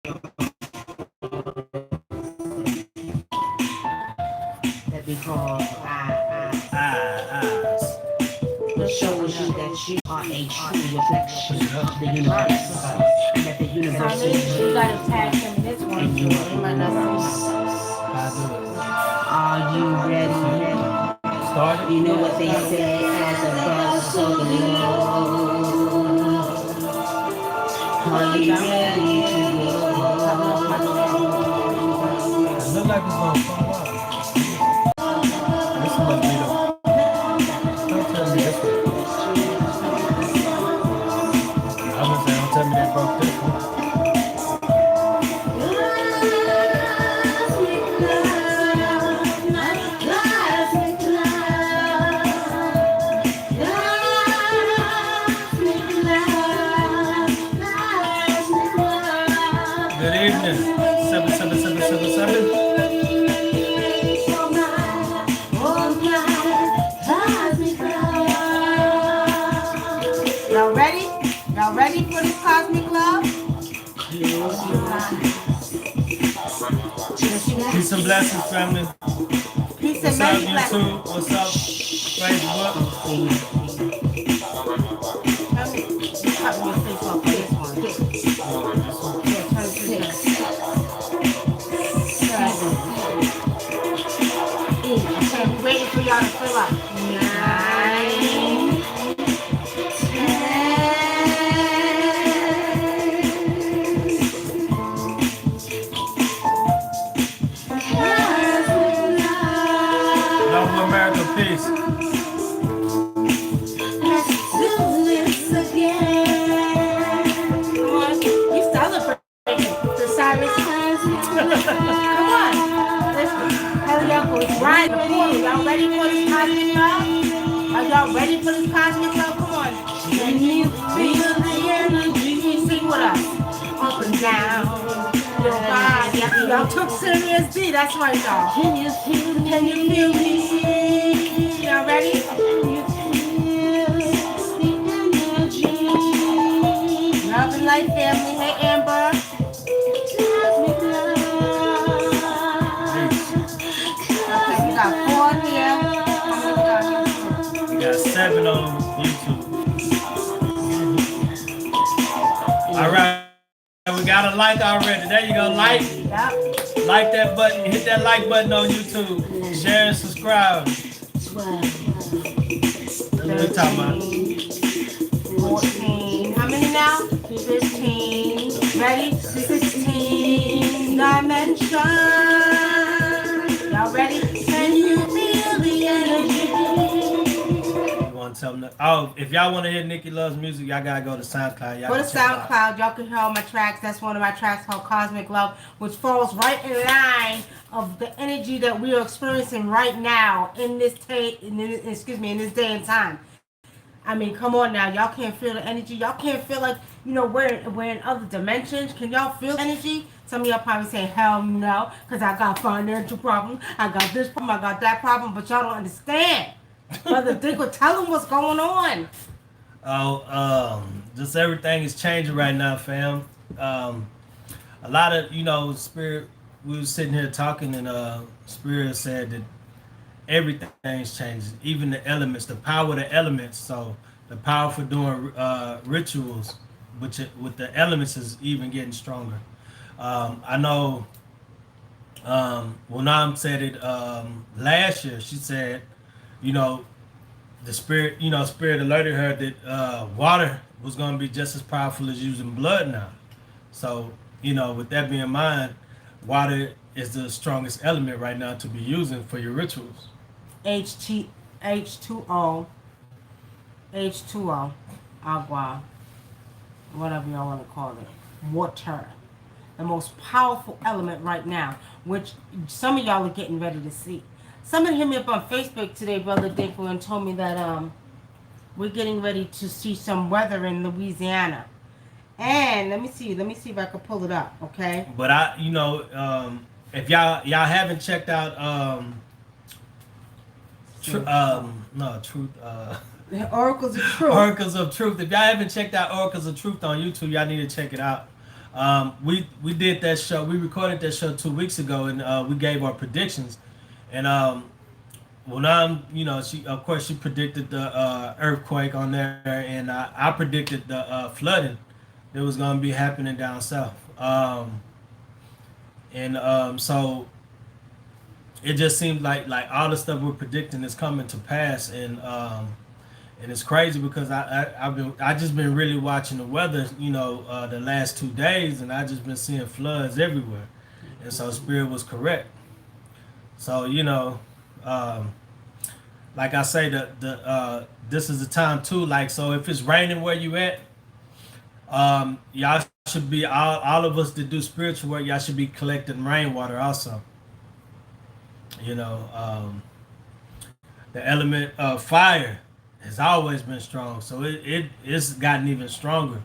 that we call eyes. It shows you that you are a true reflection of the universe, and that the universe is you gotta tag him in this one. and you are you ready? Started? You know what they say as a buzz so the are you ready to It look like it's gonna fall out. This must be the. Don't tell me this one. I was saying, don't tell me they broke this one. Good evening. 77777. Y'all ready? Y'all ready for this cosmic love? Peace and blessings, family. Peace What's and up, many blessings. YouTube? What's up, Facebook? You cut your face off for this one. Yeah, turn it to this. Okay, we waiting for y'all to fill up. 9, 10. Love America, peace. You celebrating the Cyrus. Come on. Hurry up, it's right before you. Y'all ready for this cosmic love? Are y'all ready for this cosmic love? Come on. Can you feel the energy? Sing with us. Up and down. Your body. Y'all took serious D. That's right, y'all. Can you feel me? Y'all ready? Love and light family. Hey, Amber. Okay, we got 4 here. We got 7 on YouTube. All right, we got a like already. There you go, like. Yep. Like that button. Hit that like button on YouTube. Share and subscribe. What we talking about? 14. How many now? 15. Ready? 16 dimensions. Y'all ready? Can you feel the energy? You want to tell them that? Oh, if y'all want to hear Nikki Loves Music, y'all got to go to SoundCloud. Y'all Go to can check it out. SoundCloud. Y'all can hear all my tracks. That's one of my tracks called Cosmic Love, which falls right in line of the energy that we are experiencing right now in this day and time. I mean, come on now. Y'all can't feel the energy. Y'all can't feel like, we're in other dimensions. Can y'all feel energy? Some of y'all probably say, hell no, because I got financial problems. I got this problem. I got that problem. But y'all don't understand. Brother Dick will tell them what's going on. Oh, just everything is changing right now, fam. A lot of, Spirit, we were sitting here talking, and Spirit said that everything's changing, even the elements, the power of the elements. So the power for doing rituals with the elements is even getting stronger. I know WUNAM said it last year. She said, the spirit, spirit alerted her that water was going to be just as powerful as using blood now. So, with that being in mind, water is the strongest element right now to be using for your rituals. H2O, agua, whatever y'all want to call it, water, the most powerful element right now, which some of y'all are getting ready to see. Somebody hit me up on Facebook today, Brother Dinkle, and told me that we're getting ready to see some weather in Louisiana. And let me see if I can pull it up, okay? But if y'all haven't checked out Truth. Oracles of Truth. Oracles of Truth. If y'all haven't checked out Oracles of Truth on YouTube, y'all need to check it out. We did that show. We recorded that show 2 weeks ago, and we gave our predictions. And WUNAM, she of course she predicted the earthquake on there, and I predicted the flooding that was going to be happening down south. And so it just seems like all the stuff we're predicting is coming to pass, and it's crazy because I just been really watching the weather, the last 2 days, and I just been seeing floods everywhere, and so Spirit was correct. So like I say, the this is the time too. Like, so if it's raining where you at, y'all should be all of us that do spiritual work. Y'all should be collecting rainwater also. You know, the element of fire has always been strong, so it's gotten even stronger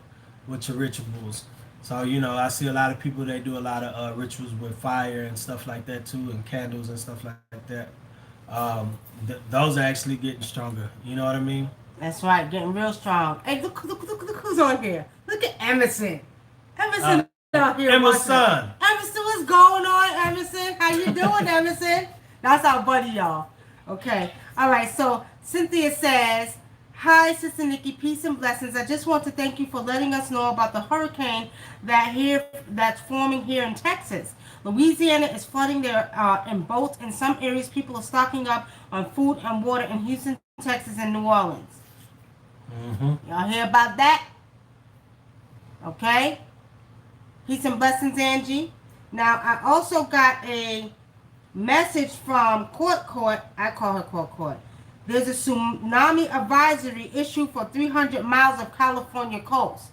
with your rituals. So I see a lot of people that do a lot of rituals with fire and stuff like that too, and candles and stuff like that. Those are actually getting stronger. You know what I mean? That's right, getting real strong. Hey, look who's on here. Look at Emerson. Emerson out here. Emerson. Emerson, what's going on, Emerson? How you doing, Emerson? That's our buddy, y'all. Okay. All right. So Cynthia says, "Hi, Sister Nikki. Peace and blessings. I just want to thank you for letting us know about the hurricane that's forming here in Texas. Louisiana is flooding there in boats. In some areas, people are stocking up on food and water in Houston, Texas, and New Orleans. Y'all hear about that? Okay. Peace and blessings, Angie. Now, I also got a message from Court. I call her Court. There's a tsunami advisory issued for 300 miles of California coast.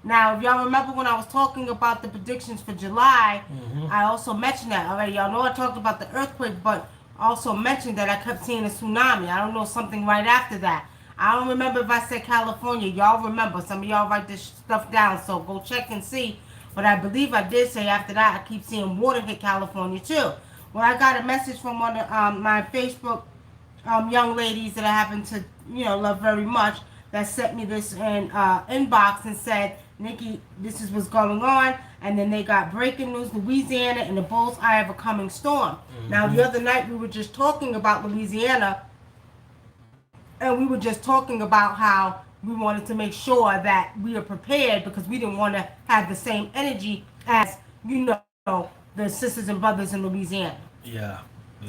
Now, if y'all remember when I was talking about the predictions for July, I also mentioned that already. Y'all know I talked about the earthquake, but also mentioned that I kept seeing a tsunami. I don't know, something right after that. I don't remember if I said California. Y'all remember. Some of y'all write this stuff down, so go check and see. But I believe I did say after that, I keep seeing water hit California too. Well, I got a message from one of my Facebook young ladies that I happen to, love very much, that sent me this in inbox and said, "Nikki, this is what's going on." And then they got breaking news: Louisiana in the bull's eye of a coming storm. Now, the other night we were just talking about Louisiana, and we were just talking about how we wanted to make sure that we are prepared because we didn't want to have the same energy as, the sisters and brothers in Louisiana. Yeah.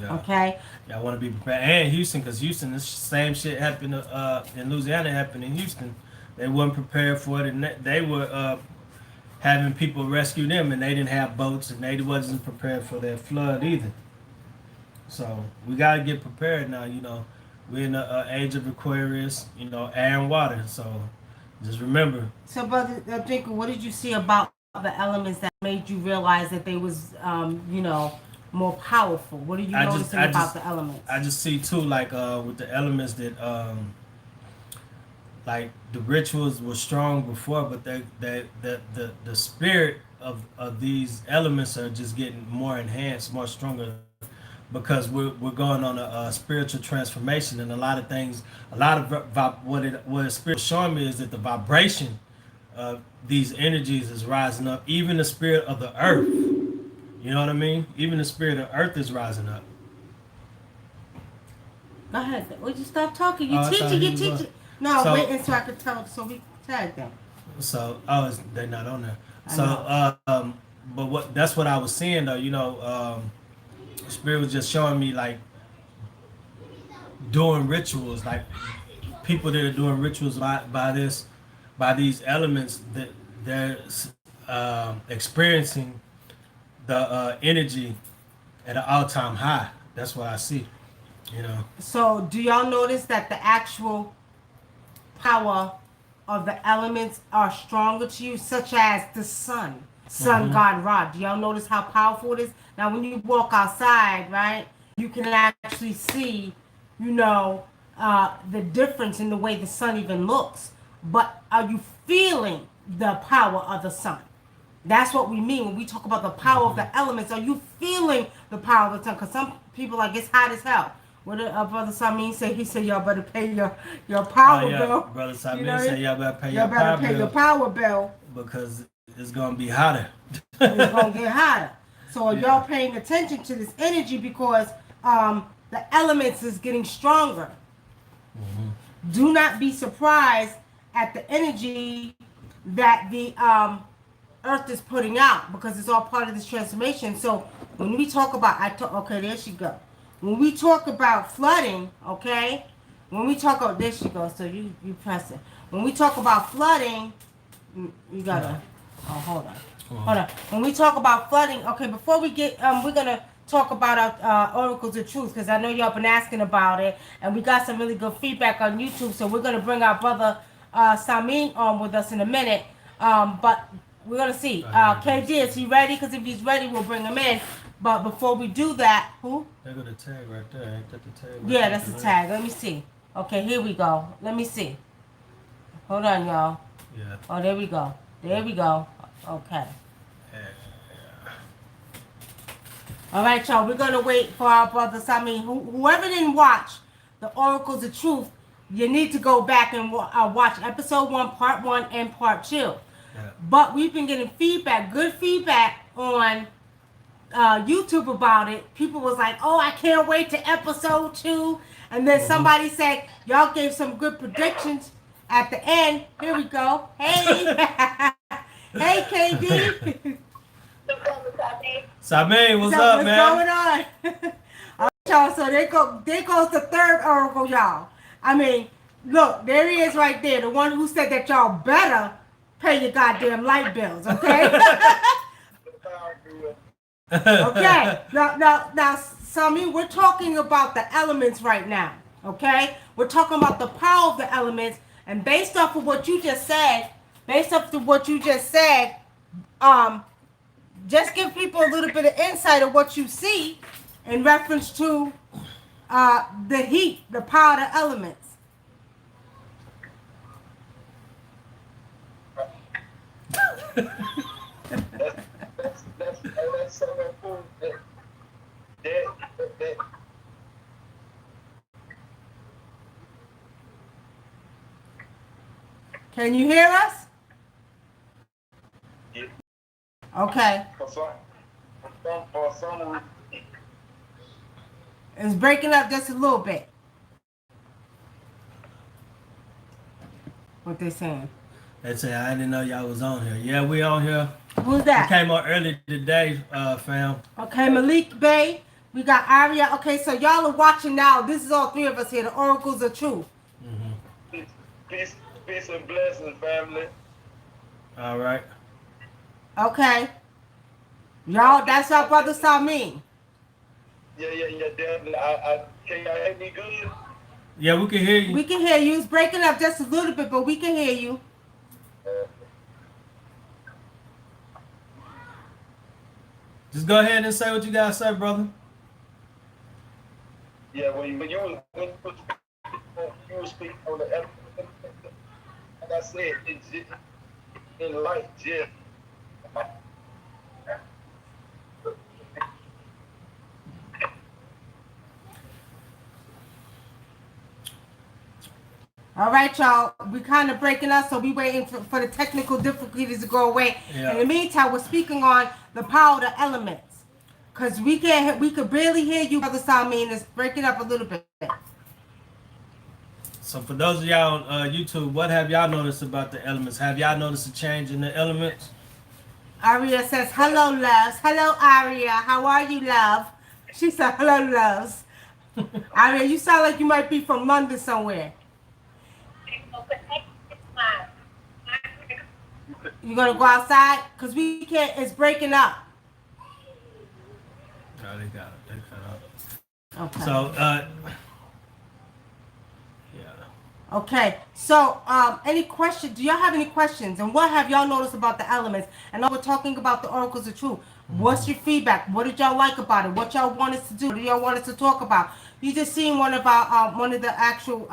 Okay. Yeah, I want to be prepared. And Houston, because Houston, this same shit happened in Louisiana, happened in Houston. They weren't prepared for it, and they were having people rescue them, and they didn't have boats, and they wasn't prepared for that flood either. So we got to get prepared now. We're in the age of Aquarius, air and water. So just remember. So, Brother Jinko, what did you see about the elements that made you realize that they was, more powerful? What are you noticing about the elements? I just see too, like with the elements that, like the rituals were strong before, but the spirit of these elements are just getting more enhanced, more stronger, because we're going on a spiritual transformation, and a lot of what spirit is showing me is that the vibration of these energies is rising up. Even the spirit of the earth, you know what I mean? Even the spirit of earth is rising up. Go ahead. Would you stop talking? You teaching. No, so, wait until I could tell, so we tag them. So, they're not on there. So, but that's what I was seeing though. Spirit was just showing me like doing rituals, like people that are doing rituals by these elements, that they're experiencing the energy at an all-time high. That's what I see. So do y'all notice that the actual power of the elements are stronger to you, such as the sun god Ra? Do y'all notice how powerful it is? Now, when you walk outside, right, you can actually see, the difference in the way the sun even looks. But are you feeling the power of the sun? That's what we mean when we talk about the power of the elements. Are you feeling the power of the sun? Because some people like, it's hot as hell. What did Brother Samin say? He said, y'all better pay your power bill. Brother Samin said, y'all better pay your power bill. Your power bill. Because it's gonna be hotter. It's gonna get hotter. So are y'all paying attention to this energy because the elements is getting stronger. Do not be surprised at the energy that the earth is putting out because it's all part of this transformation. So when we talk about, okay, there she go. When we talk about flooding, okay, when we talk about, there she goes. So you press it. When we talk about flooding, you gotta, hold on. When we talk about flooding, okay, before we get, we're gonna talk about our oracles of truth because I know y'all been asking about it, and we got some really good feedback on YouTube. So we're gonna bring our brother Samin on with us in a minute. But we're gonna see. KD, is he ready? Because if he's ready, we'll bring him in. But before we do that, who? There go the tag right there. Ain't that the tag? Yeah, that's the tag. Let me see. Okay, here we go. Let me see. Hold on, y'all. Yeah. Oh, there we go. There we go. Okay. All right, y'all. We're gonna wait for our brother Sami. Whoever didn't watch the Oracles of Truth, you need to go back and watch episode 1, part 1, and part 2. Yeah. But we've been getting feedback, good feedback on YouTube about it. People was like, "Oh, I can't wait to episode 2," and then somebody said, "Y'all gave some good predictions at the end." Here we go. Hey, hey, KD. Samin, what's up, man? What's going on? All right, y'all. So there goes the third oracle, y'all. I mean, look, there he is right there. The one who said that y'all better pay your goddamn light bills, okay? Okay. Now, Sami, we're talking about the elements right now, okay? We're talking about the power of the elements, and based off of what you just said, just give people a little bit of insight of what you see in reference to the heat, the power of the elements. That's so important. That. Can you hear us? Yeah. Okay. It's breaking up just a little bit. What they saying? They say I didn't know y'all was on here. Yeah, we on here. Who's that? We came on early today, fam. Okay, Malik Bay. We got Aria. Okay, so y'all are watching now. This is all three of us here. The Oracles of Truth. Mm-hmm. Peace and blessings, family. All right. Okay. Y'all, that's our brother Samin. Yeah, definitely. Can y'all hear me good? Yeah, we can hear you. We can hear you. It's breaking up just a little bit, but we can hear you. Just go ahead and say what you gotta say, brother. Yeah, when you were speaking on the element, like I said, it's just, in life, just. All right, y'all. We kind of breaking up, so we waiting for the technical difficulties to go away. Yeah. In the meantime, we're speaking on the power of the elements, cause we could barely hear you, brother Samin. It's breaking up a little bit. So for those of y'all on YouTube, what have y'all noticed about the elements? Have y'all noticed a change in the elements? Aria says, "Hello, loves. Hello, Aria. How are you, love?" She said, "Hello, loves." Aria, you sound like you might be from London somewhere. You gonna go outside? Cause we can't. It's breaking up. Oh, they got it. They cut out. Okay. So, yeah. Okay. So, any questions? Do y'all have any questions? And what have y'all noticed about the elements? And now we're talking about the oracles of truth. What's your feedback? What did y'all like about it? What y'all want us to do? What do y'all want us to talk about? You just seen one of the actual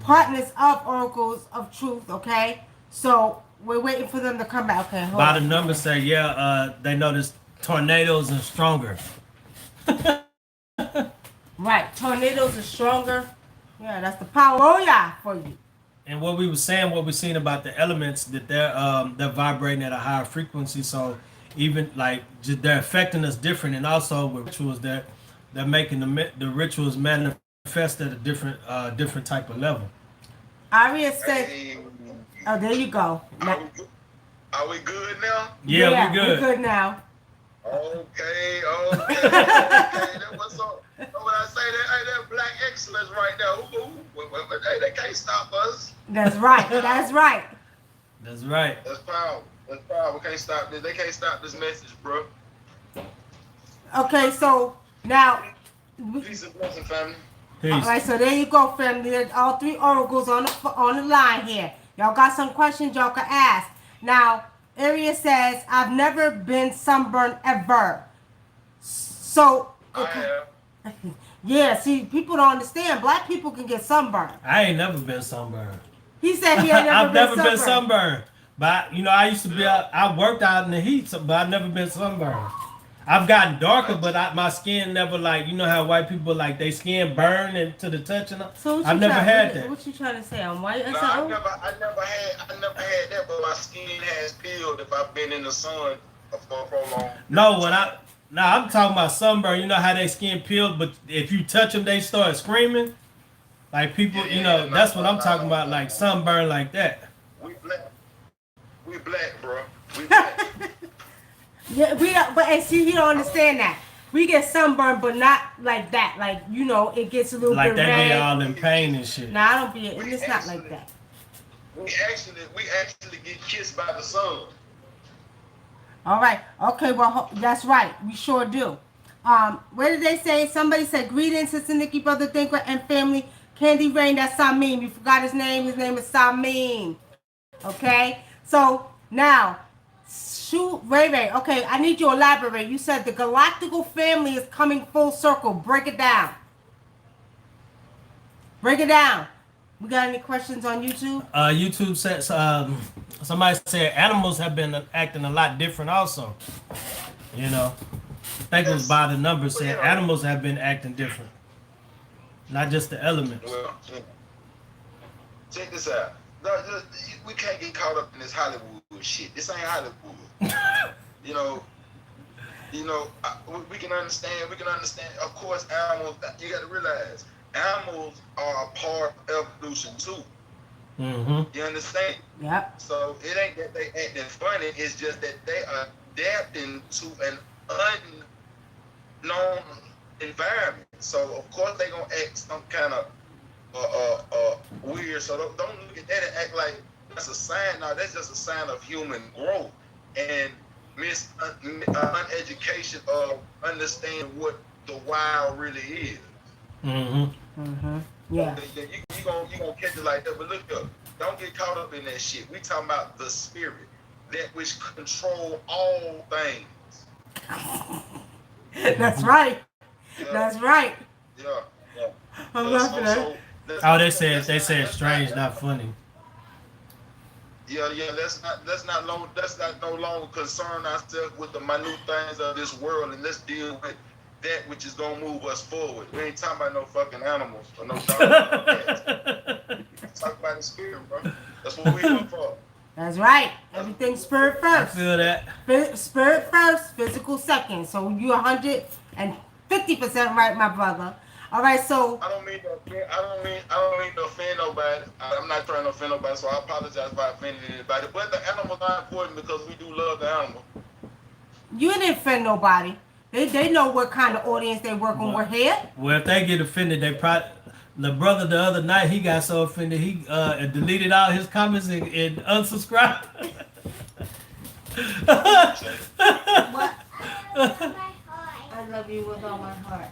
partners of oracles of truth. Okay. So we're waiting for them to come back. Okay. By the numbers say, yeah, they noticed tornadoes are stronger. Right. Tornadoes are stronger. Yeah, that's the power. Oh yeah, for you. and what we were saying, what we're seeing about the elements, that they're vibrating at a higher frequency. So even like just they're affecting us different, and also with rituals that they're making the rituals manifest at a different type of level. Aria said, Hey, "Oh, there you go. are we, are we good now? Yeah, we we're good. good now." Okay, That what's up? When I say that, hey, that black excellence right there. Hey, they can't stop us. That's right. That's right. That's right. That's power. That's power. We can't stop this. They can't stop this message, bro. Okay, so now, Peace and blessing, family. all Peace. right. So there you go, family. There's all three oracles on the line here. Y'all got some questions y'all can ask. Now, Area says, "I've never been sunburned ever." So, I okay. have. Yeah, see, people don't understand. Black people can get sunburned. I ain't never been sunburned. He said he ain't never I've been never been sunburned. sunburned. But you know, I used to be out, I worked out in the heat, but I've never been sunburned. I've gotten darker, but my skin never like, you know how white people like they skin burn and to the touch and all? So what I've you never trying, had what, that. what you trying to say? I'm white. I No, said, I oh. never had that, but my skin has peeled if I've been in the sun for a long. No, I'm talking about sunburn. You know how they skin peeled, but if you touch them, they start screaming. Like people, you know, that's what I'm talking about, like sunburn like that. We black. We black, bro. We black. Yeah, but and see, he don't understand that. We get sunburned, but not like that. Like, you know, it gets a little Like bit they red. be all in pain and shit. Nah, I don't be. It's not like that. we actually get kissed by the sun. All right. Okay. Well, that's right. We sure do. What did they say? Somebody said, "Greetings, Sister Nikki, Brother Thinker, and family." Candy Rain. That's Samim. You forgot his name. His name is Samim. Okay. So now, shoot, Ray. Okay, I need you to elaborate. You said the galactical family is coming full circle. Break it down. Break it down. We got any questions on YouTube? YouTube says somebody said animals have been acting a lot different also. You know, I think it was by the numbers said animals have been acting different, not just the elements. Well, check this out. No, we can't get caught up in this Hollywood shit. This ain't Hollywood. you know, we can understand. We can understand. Of course, animals. You got to realize, animals are a part of evolution too. Mm-hmm. You understand? Yep. So it ain't that they acting funny. It's just that they are adapting to an unknown environment. So of course they gonna act some kind of weird. So don't look at that and act like that's a sign. No, that's just a sign of human growth and uneducation of understanding what the wild really is. Mm-hmm. Mm-hmm. Yeah. You gonna catch it like that. But look up. Don't get caught up in that shit. We talking about the spirit, that which control all things. That's right. Yeah. That's right. Yeah. I love that. Oh, they said strange, not funny. Yeah. Let's not no longer concern ourselves with the minute things of this world, and let's deal with that which is gonna move us forward. We ain't talking about no fucking animals or no dogs or cats. Talk about the spirit, bro. That's what we here for. That's right. Everything spirit I first. feel that. Spirit first, physical second. So you 150% right, my brother. All right, so I don't mean to offend nobody. I'm not trying to offend nobody, so I apologize if I offended anybody. But the animals are important because we do love the animal. you didn't offend nobody. They know what kind of audience they working with here. Well, if they get offended, they probably. The brother the other night, he got so offended, he deleted all his comments and unsubscribed. What? I love you with all my heart.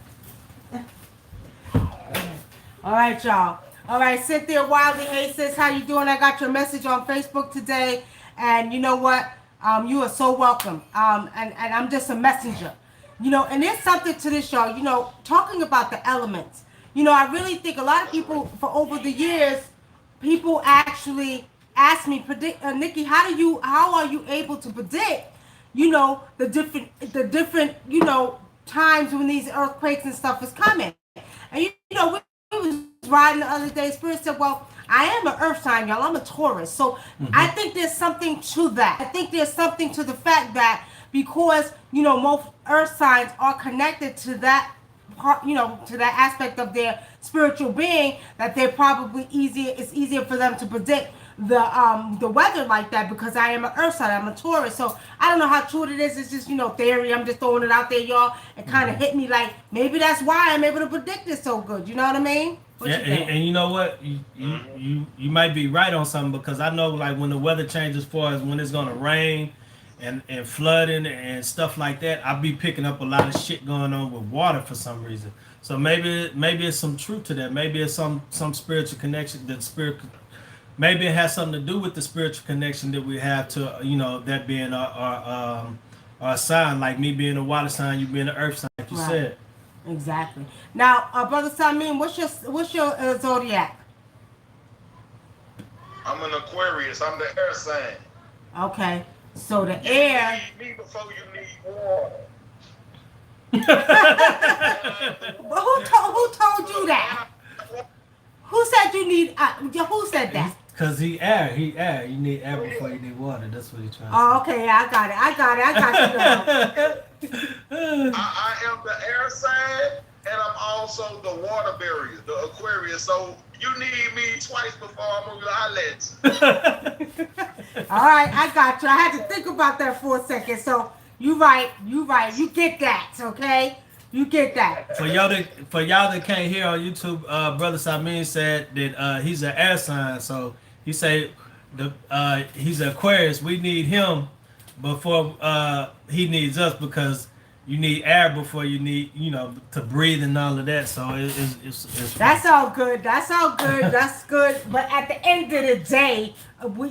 All right, y'all. All right, Cynthia Wiley, hey sis, how you doing? I got your message on Facebook today, and you know what? You are so welcome. And I'm just a messenger. You know, and there's something to this, y'all. You know, talking about the elements. You know, I really think a lot of people, for over the years, people actually ask me, Nikki, how are you able to predict, you know, the different, you know, times when these earthquakes and stuff is coming? And you know, we was riding the other day. Spirit said, well, I am an earth sign, y'all. I'm a Taurus. So I think there's something to that. I think there's something to the fact that because, you know, most earth signs are connected to that part, you know, to that aspect of their spiritual being, that they're probably easier, it's easier for them to predict the weather like that, because I am an earth sign, I'm a Taurus. So I don't know how true it is. It's just, you know, theory. I'm just throwing it out there, y'all. It kind of hit me like maybe that's why I'm able to predict it so good. You know what I mean? What Yeah, you think? and you know what? You might be right on something, because I know, like, when the weather changes, as far as when it's gonna rain and flooding and stuff like that, I be picking up a lot of shit going on with water for some reason. So maybe it's some truth to that. Maybe it's some spiritual connection that spirit. Maybe it has something to do with the spiritual connection that we have to, you know, that being our sign, like me being a water sign, you being an earth sign, like you said. Exactly. Now, brother Samin, what's your zodiac? I'm an Aquarius. I'm the air sign. Okay, so the You air. need me before you need water. But who told you that? Who said you need? Who said that? Cause he air. You need air before you need water. That's what he's trying to say. Oh, okay, I got you now. I am the air sign, and I'm also the water barrier, the Aquarius. So you need me twice before I'm gonna holler at you. All right, I got you. I had to think about that for a second. So you right. You get that, okay? You get that. For y'all that can't hear on YouTube, brother Samin said that he's an air sign. So he said he's an Aquarius. We need him before he needs us, because you need air before you need, you know, to breathe and all of that. So it's That's all good. That's all good. That's good. But at the end of the day,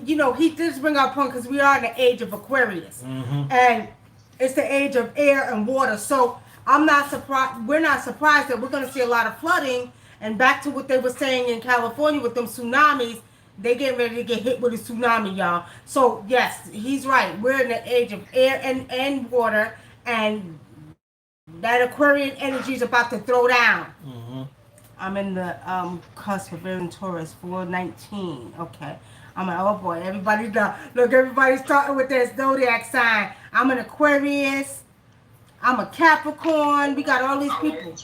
you know, he did bring up a point, because we are in the age of Aquarius, and it's the age of air and water. So I'm not surprised. We're not surprised that we're going to see a lot of flooding. And back to what they were saying in California with them tsunamis, they get ready to get hit with a tsunami, y'all. So yes, he's right. We're in the age of air and water, and that Aquarian energy is about to throw down. I'm in the cusp of Air Taurus 419. Okay. I'm like, oh boy, everybody's done. Look, everybody's starting with their zodiac sign. I'm an Aquarius. I'm a Capricorn. We got all these people.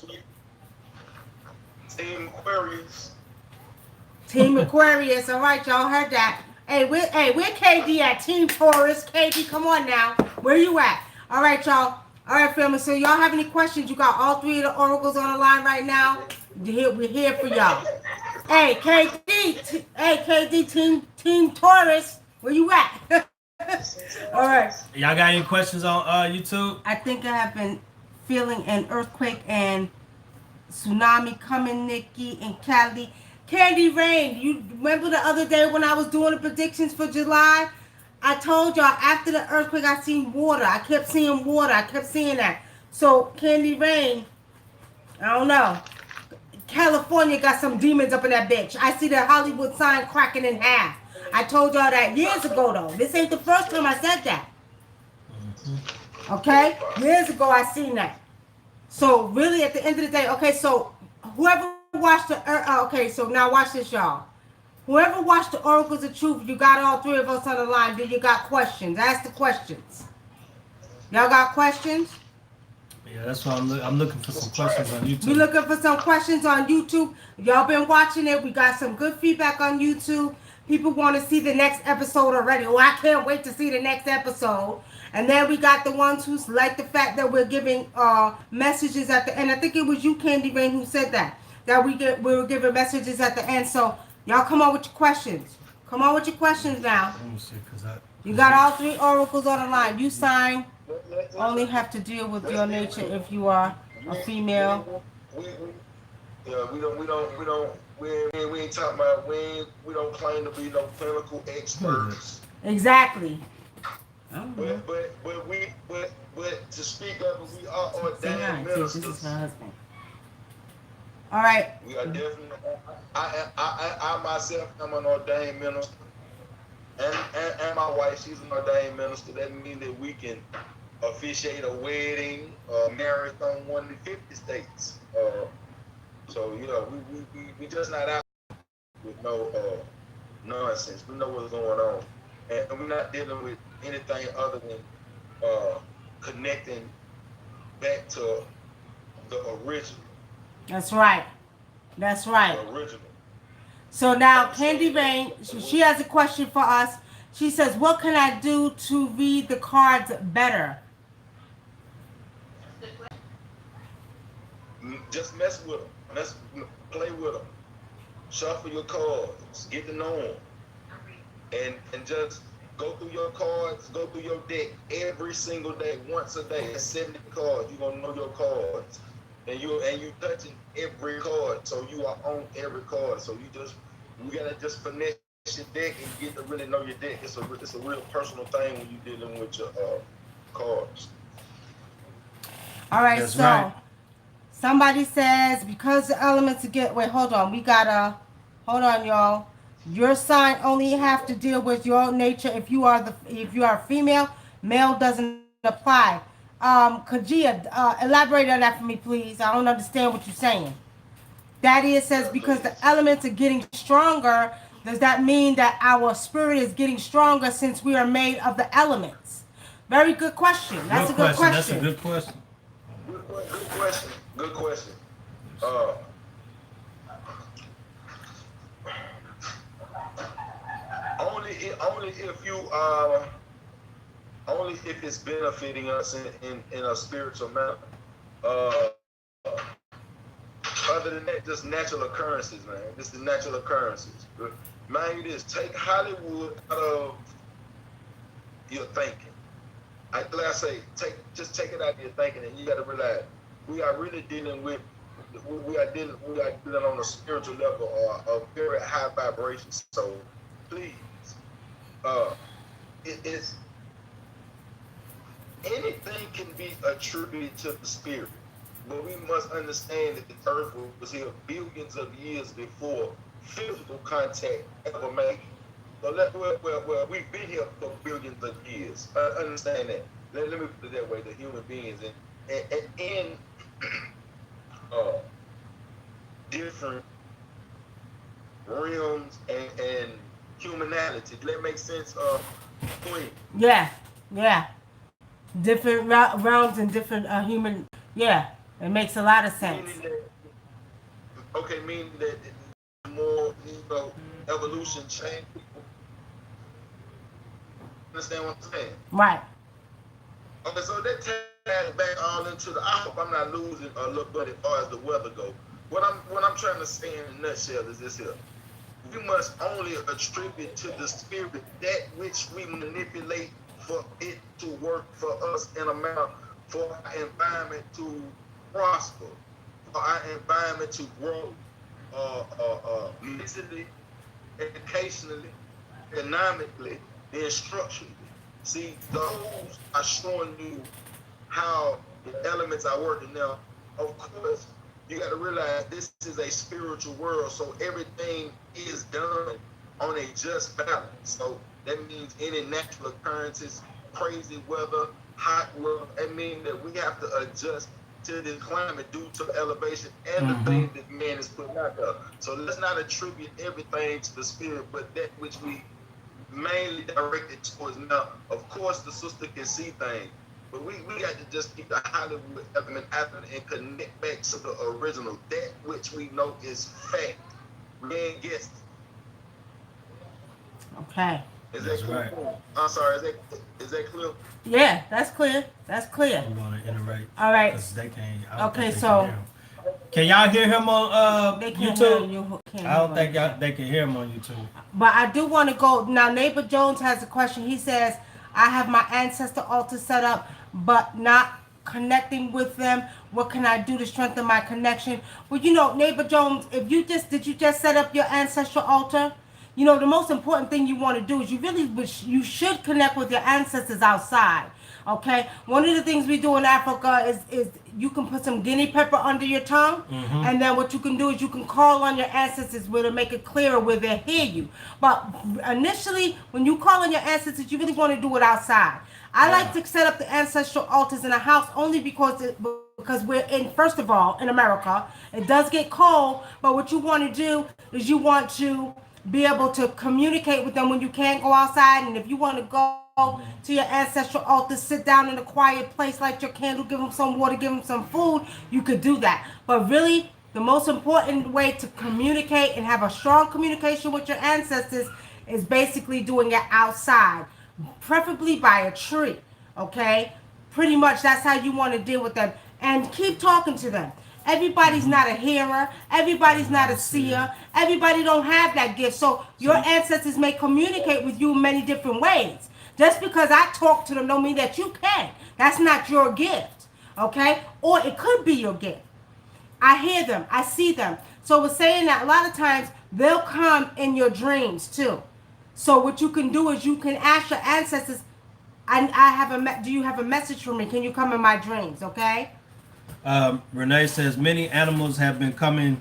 Team Aquarius. Team Aquarius. All right, y'all heard that. Hey, where KD at? Team Taurus. KD, come on now. Where you at? All right, y'all. All right, family. So y'all have any questions? You got all three of the oracles on the line right now. We're here for y'all. Hey, KD. Team Taurus. Where you at? All right. Y'all got any questions on YouTube? I think I have been feeling an earthquake and tsunami coming, Nikki and Cali. Candy Rain, you remember the other day when I was doing the predictions for July? I told y'all after the earthquake I seen water. I kept seeing water. I kept seeing that. So Candy Rain, I don't know. California got some demons up in that bitch. I see the Hollywood sign cracking in half. I told y'all that years ago, though. This ain't the first time I said that. Okay? Years ago, I seen that. So, really, at the end of the day, okay, so whoever watched the... okay, so now watch this, y'all. Whoever watched the Oracles of Truth, you got all three of us on the line. Then you got questions. Ask the questions. Y'all got questions? Yeah, that's why I'm looking for some questions on YouTube. We're looking for some questions on YouTube. Y'all been watching it. We got some good feedback on YouTube. People want to see the next episode already. Oh, I can't wait to see the next episode. And then we got the ones who like the fact that we're giving messages at the end. I think it was you, Candy Rain, who said that. That we were giving messages at the end. So y'all come on with your questions. Come on with your questions now. Let me see, You got all three oracles on the line. You sign. Only have to deal with your nature if you are a female. We ain't talking about, we don't claim to be no clinical experts. Exactly. But to speak of it, we are ordained ministers. This is her husband. All right. We are definitely. I myself am an ordained minister, and my wife, she's an ordained minister. That means that we can officiate a wedding, marriage on 150 states. So we just not out with no nonsense. We know what's going on, and we're not dealing with anything other than connecting back to the original. That's right. That's right. The original. So now Candy Rain, she has a question for us. She says, "What can I do to read the cards better?" Just mess with them. Play with them. Shuffle your cards. Get to know them. And just go through your cards. Go through your deck every single day, once a day. It's 70 cards. You're gonna know your cards, and you touching every card, so you are on every card. So you gotta just finesse your deck and get to really know your deck. It's a real personal thing when you're dealing with your cards. All right. That's so right. somebody says because the elements get. Wait, hold on. Hold on, y'all. Your sign only have to deal with your nature. If you are female, male doesn't apply. Kajia, elaborate on that for me, please. I don't understand what you're saying. Daddy, it says because the elements are getting stronger, does that mean that our spirit is getting stronger since we are made of the elements? Very good question. That's a good question. That's a good question. Good question. Good question. Uh, only if you only if it's benefiting us in a spiritual manner. Uh, Other than that, just natural occurrences, man. This is natural occurrences. Mind you, this take Hollywood out of your thinking. Like I say, just take it out of your thinking, and you got to realize we are really dealing with we are dealing on a spiritual level or a very high vibration. So please, it's anything can be attributed to the spirit. But we must understand that the earth was here billions of years before physical contact ever made. So we've been here for billions of years. Understand that. Let me put it that way, the human beings and in different realms and humanality. Does that make sense, Queen? Yeah. Different realms and different human. Yeah, it makes a lot of sense. Meaning that more, evolution change. Understand what I'm saying? Right. Okay, so that ties back all into the. I hope I'm not losing a little bit as far as the weather goes. What I'm trying to say in a nutshell is this here. We must only attribute to the spirit that which we manipulate for it to work for us in a manner for our environment to prosper, for our environment to grow mentally, educationally, economically, and structurally. See, those are showing you how the elements are working. Now, of course, you got to realize this is a spiritual world, so everything is done on a just balance. So that means any natural occurrences, crazy weather, hot weather, that means that we have to adjust to the climate due to elevation and the things that man is putting out there. So let's not attribute everything to the spirit, but that which we mainly directed towards. Now, of course, the sister can see things, but we got to just keep the Hollywood element after and connect back to the original, that which we know is fact. We ain't guessed. Okay. Is that clear? Right. I'm sorry, is that clear? Yeah, that's clear. That's clear. I'm going to iterate. All right. Because they can't. Okay, so. Can y'all hear him on they can't YouTube? Hear I don't think they can hear him on YouTube. But I do want to go. Now, Neighbor Jones has a question. He says, I have my ancestor altar set up, but not connecting with them. What can I do to strengthen my connection? Well, Neighbor Jones, did you just set up your ancestral altar? The most important thing you want to do is you should connect with your ancestors outside. Okay, one of the things we do in Africa is you can put some guinea pepper under your tongue, and then what you can do is you can call on your ancestors where to make it clearer where they hear you. But initially, when you call on your ancestors, you really want to do it outside. I like to set up the ancestral altars in a house only because we're in, first of all, in America. It does get cold, but what you want to do is you want to be able to communicate with them when you can't go outside, and if you want to go to your ancestral altar, sit down in a quiet place, light your candle, give them some water, give them some food, you could do that. But really, the most important way to communicate and have a strong communication with your ancestors is basically doing it outside, preferably by a tree, okay? Pretty much that's how you want to deal with them. And keep talking to them. Everybody's not a hearer. Everybody's not a seer. Everybody don't have that gift. So your ancestors may communicate with you in many different ways. Just because I talk to them don't mean that you can. That's not your gift, okay? Or it could be your gift. I hear them. I see them. So we're saying that a lot of times they'll come in your dreams too. So what you can do is you can ask your ancestors, do you have a message for me? Can you come in my dreams, okay? Renee says, many animals have been coming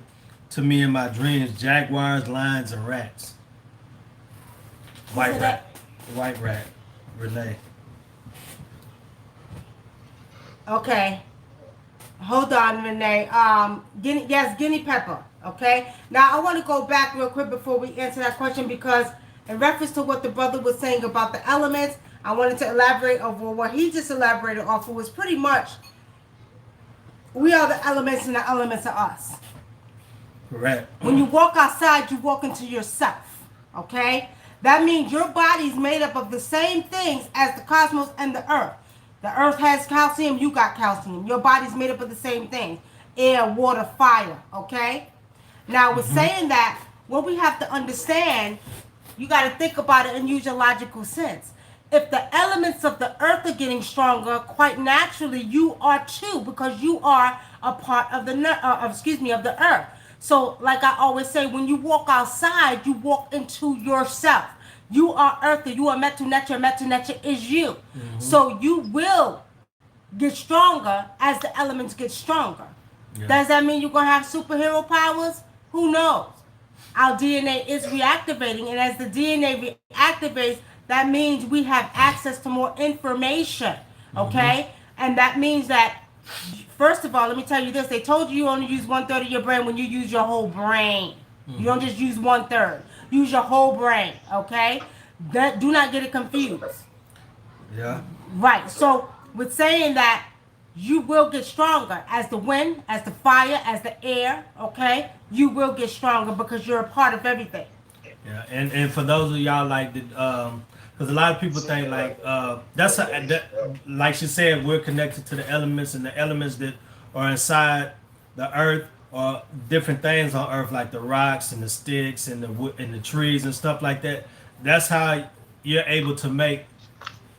to me in my dreams. Jaguars, lions, and rats. White rat. White rat. Renee. Okay. Hold on, Renee. Guinea pepper. Okay. Now I want to go back real quick before we answer that question, because in reference to what the brother was saying about the elements, I wanted to elaborate over what he just elaborated off of was pretty much we are the elements and the elements are us. Correct. When you walk outside, you walk into yourself. Okay? That means your body's made up of the same things as the cosmos and the earth. The earth has calcium, you got calcium. Your body's made up of the same things. Air, water, fire. Okay? Now, with saying that, what we have to understand, you got to think about it and use your logical sense. If the elements of the earth are getting stronger, quite naturally you are too, because you are a part of the earth. So, like I always say, when you walk outside, you walk into yourself. You are earthy. You are Metu Neter. Metu Neter is you. So you will get stronger as the elements get stronger. Yeah. Does that mean you're gonna have superhero powers? Who knows? Our DNA is reactivating, and as the DNA reactivates, that means we have access to more information, okay? And that means that, first of all, let me tell you this. They told you only use 1/3 of your brain when you use your whole brain. You don't just use 1/3. Use your whole brain, okay? Do not get it confused. Yeah. Right. So with saying that, you will get stronger as the wind, as the fire, as the air, okay? You will get stronger because you're a part of everything. Yeah, and for those of y'all like that, because a lot of people think like like she said, we're connected to the elements, and the elements that are inside the earth are different things on earth, like the rocks and the sticks and the wood and the trees and stuff like that. That's how you're able to make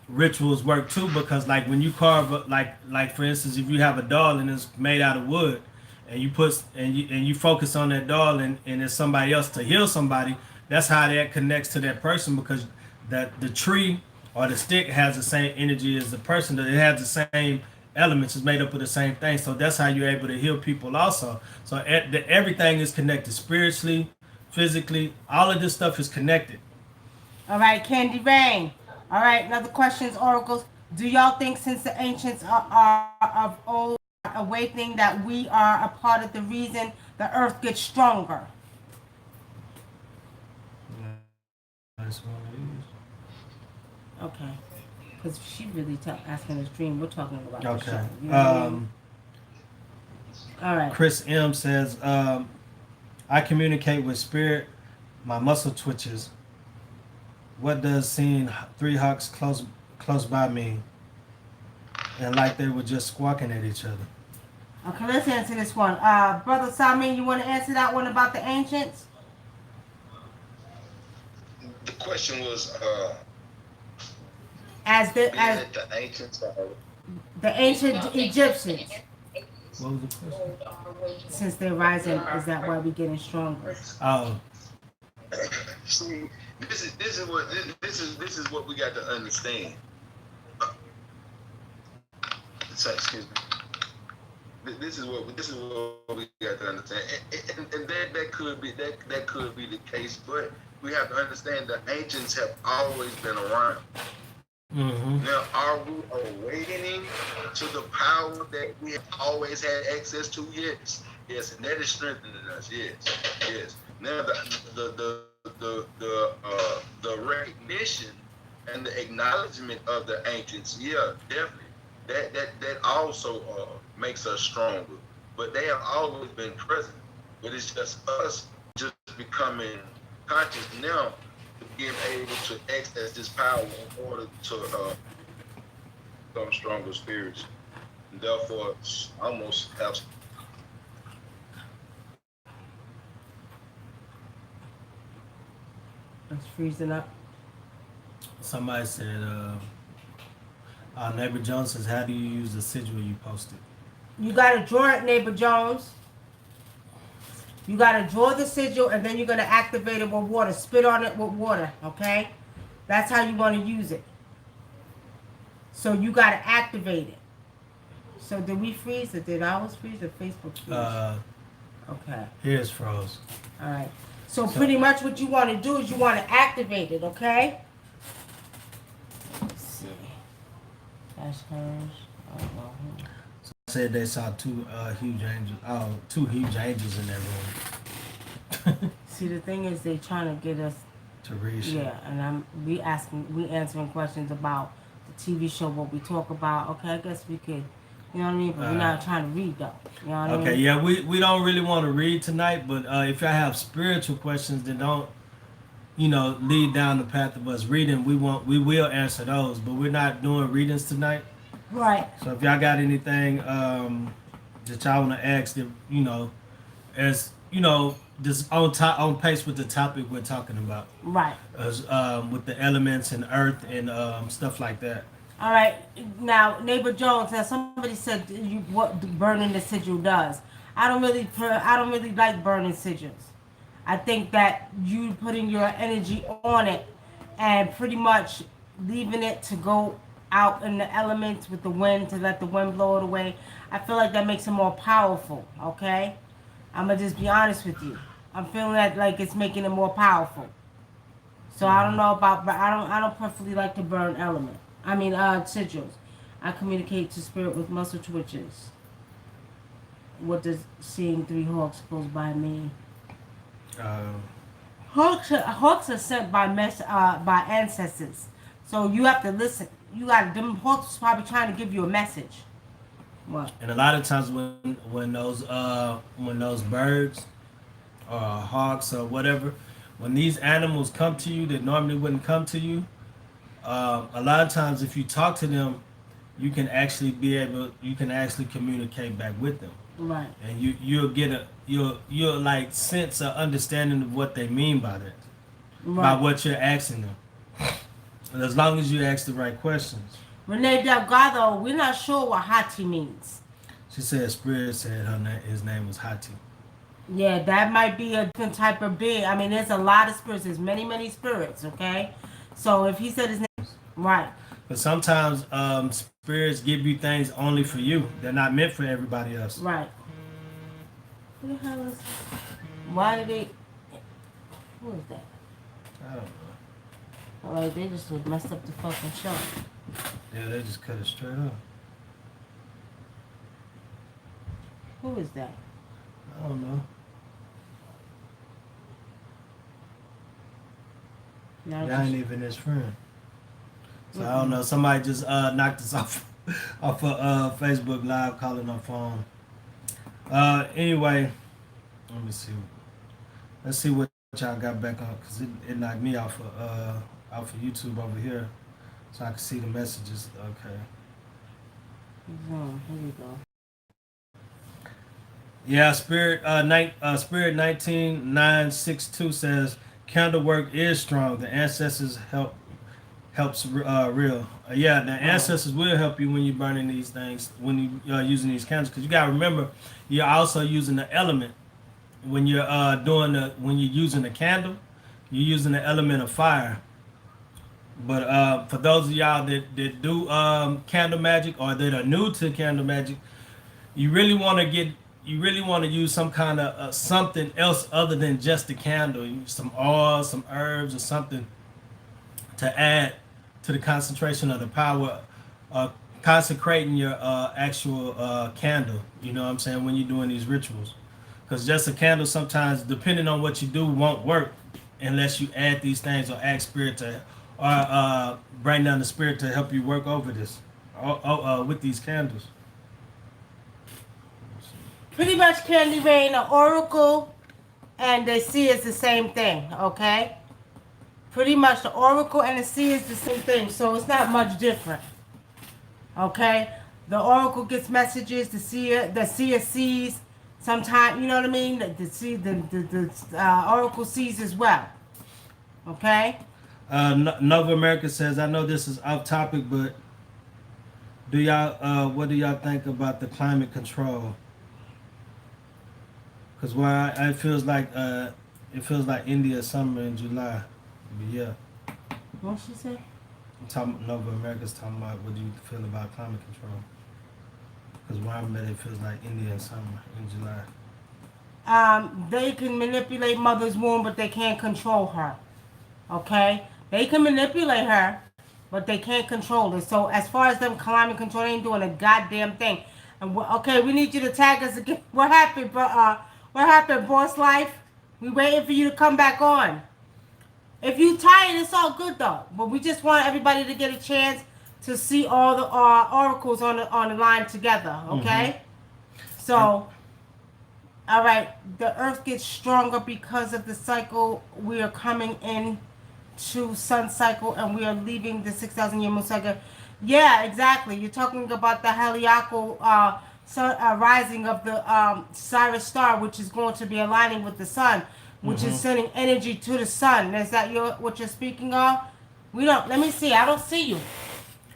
rituals work too, because like when you carve like for instance, if you have a doll and it's made out of wood, and you put and you focus on that doll and it's somebody else to heal somebody, that's how that connects to that person, because that the tree or the stick has the same energy as the person. That it has the same elements, is made up of the same thing. So that's how you're able to heal people also. So everything is connected spiritually, physically. All of this stuff is connected. All right, Candy Rain. All right, another questions, oracles. Do y'all think since the ancients are of old awakening that we are a part of the reason the earth gets stronger? Okay, because she really asking this dream. We're talking about the okay. show. You know what I mean? All right. Chris M says, I communicate with spirit. My muscle twitches. What does seeing 3 hawks close by mean? And like they were just squawking at each other. Okay, let's answer this one. Brother Sami, you want to answer that one about the ancients? The question was, as the ancients are. The ancient Egyptians. What was the question? Since they're rising, is that why we're getting stronger? Oh. See, this is what we got to understand. So, excuse me. This is what we got to understand, and that could be the case, but we have to understand the ancients have always been around. Now, are we awakening to the power that we have always had access to? Yes. Yes, and that is strengthening us. Yes. Yes. Now, the recognition and the acknowledgement of the ancients, yeah, definitely. That also makes us stronger. But they have always been present. But it's just us just becoming conscious now, being able to access this power in order to become stronger spirits. And therefore, almost have. It's freezing up. Somebody said, Neighbor Jones says, how do you use the sigil you posted? You gotta draw it, Neighbor Jones. You gotta draw the sigil, and then you're gonna activate it with water. Spit on it with water, okay? That's how you want to use it. So you gotta activate it. So did we freeze it? Did ours freeze or Facebook freeze? Okay. Here's froze. All right. So pretty much what you want to do is you want to activate it, okay? Let's see. That's hers. Oh, well, Said they saw two huge angels. Oh, two huge angels in that room. See, the thing is, they trying to get us To read shit. Yeah, and we answering questions about the TV show, what we talk about. Okay, I guess we could, you know what I mean? But we're not trying to read though. You know what I mean? Okay, yeah, we don't really want to read tonight, but if y'all have spiritual questions that don't, lead down the path of us reading, we will answer those, but we're not doing readings tonight. Right. So if y'all got anything that y'all want to ask, that as just on pace with the topic we're talking about. Right. As with the elements and earth and stuff like that. All right. Now, Neighbor Jones, now somebody said what burning the sigil does. I don't really like burning sigils. I think that you putting your energy on it and pretty much leaving it to go out in the elements with the wind to let the wind blow it away. I feel like that makes it more powerful. Okay. I'm gonna just be honest with you. I'm feeling that like it's making it more powerful. So I don't know about, but I don't preferably like to burn sigils. I communicate to spirit with muscle twitches. What does seeing three hawks goes by mean? Hawks are sent by by ancestors. So you have to listen. Them hawks is probably trying to give you a message. What? And a lot of times when those birds or hawks or whatever, when these animals come to you that normally wouldn't come to you, a lot of times if you talk to them, you can actually communicate back with them. Right. And you'll like sense an understanding of what they mean by that. By what you're asking them. And as long as you ask the right questions. Renee Delgado, we're not sure what Hati means. She said Spirit said his name was Hati. Yeah, that might be a different type of being. I mean, there's a lot of spirits. There's many, many spirits, okay? So if he said his name, right. But sometimes spirits give you things only for you. They're not meant for everybody else. Right. Who the hell is... Why did they... Who is that? I don't know. Alright, they just messed up the fucking show. Yeah, they just cut it straight off. Who is that? I don't know. Y'all ain't even his friend. So I don't know. Somebody just knocked us off of Facebook Live calling our phone. Anyway, let me see. Let's see what y'all got back on, because it knocked me off of YouTube over here, so I can see the messages. Okay. Here we go. Yeah, Spirit 19962 says candle work is strong. The ancestors helps real. Yeah, the ancestors will help you when you're burning these things, when you're using these candles, because you gotta remember you're also using the element when you're when you're using the candle, you're using the element of fire. But for those of y'all that do candle magic, or that are new to candle magic, you really want to use some kind of something else other than just the candle. Some oil, some herbs, or something to add to the concentration of the power, consecrating your actual candle. You know what I'm saying, when you're doing these rituals, because just a candle sometimes, depending on what you do, won't work unless you add these things or ask spirit to, or bring down the spirit to help you work over this, with these candles. Pretty much, Candy Rain, the oracle and the sea is the same thing, okay? Pretty much the oracle and the sea is the same thing, so it's not much different. Okay? The oracle gets messages, the seer sees. Sometimes, you know what I mean? The oracle sees as well. Okay? Nova America says, I know this is off topic, but do y'all what do y'all think about the climate control? Because why it feels like India summer in July. But yeah. What she say? Nova America's talking about what do you feel about climate control? Because where I'm at, it feels like India in summer in July. They can manipulate mother's womb, but they can't control her. Okay? They can manipulate her, but they can't control her. So as far as them climate control, they ain't doing a goddamn thing. And okay, we need you to tag us again. What happened, what happened, Boss Life? We waiting for you to come back on. If you tired, it's all good though. But we just want everybody to get a chance to see all the oracles on the line together. Okay. So, all right. The Earth gets stronger because of the cycle. We are coming in to sun cycle, and we are leaving the 6,000-year moon cycle. Yeah, exactly. You're talking about the heliacal rising of the Sirius star, which is going to be aligning with the sun, which is sending energy to the sun. Is that what you're speaking of? We don't. Let me see. I don't see you.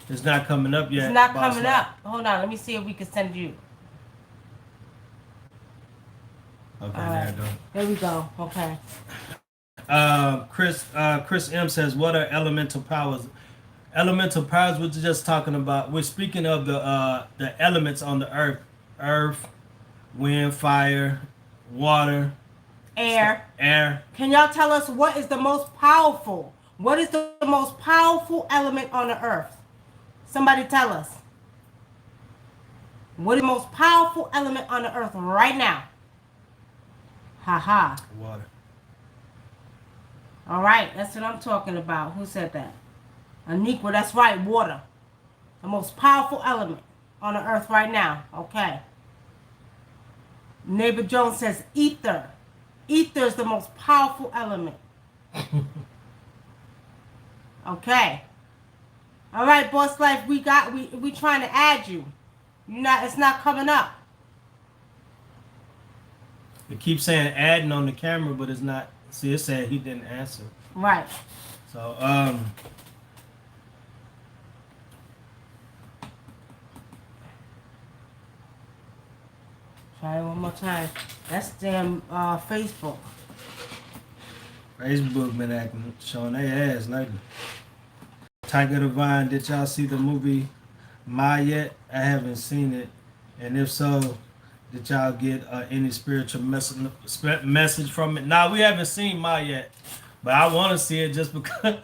It's not coming up yet. It's not coming up. Hold on. Let me see if we can send you. Okay, right. there you go. There we go. Okay. Chris M says, what are elemental powers? Elemental powers, we're just talking about, we're speaking of the elements on the earth, wind, fire, water, Air. Can y'all tell us what is the most powerful? What is the most powerful element on the earth? Somebody tell us. What is the most powerful element on the earth right now? Ha. Water. All right, that's what I'm talking about. Who said that? Anikwa, that's right, water. The most powerful element on the earth right now. Okay. Neighbor Jones says ether. Ether is the most powerful element. Okay. All right, Boss Life, we trying to add you. It's not coming up. It keeps saying adding on the camera, but it's not. See, it said he didn't answer. Right. So, try it one more time. That's damn Facebook. Facebook been acting, showing their ass lately. Tiger Divine, did y'all see the movie Ma yet? I haven't seen it. And if so, did y'all get any spiritual message from it? Nah, we haven't seen Ma yet. But I want to see it just because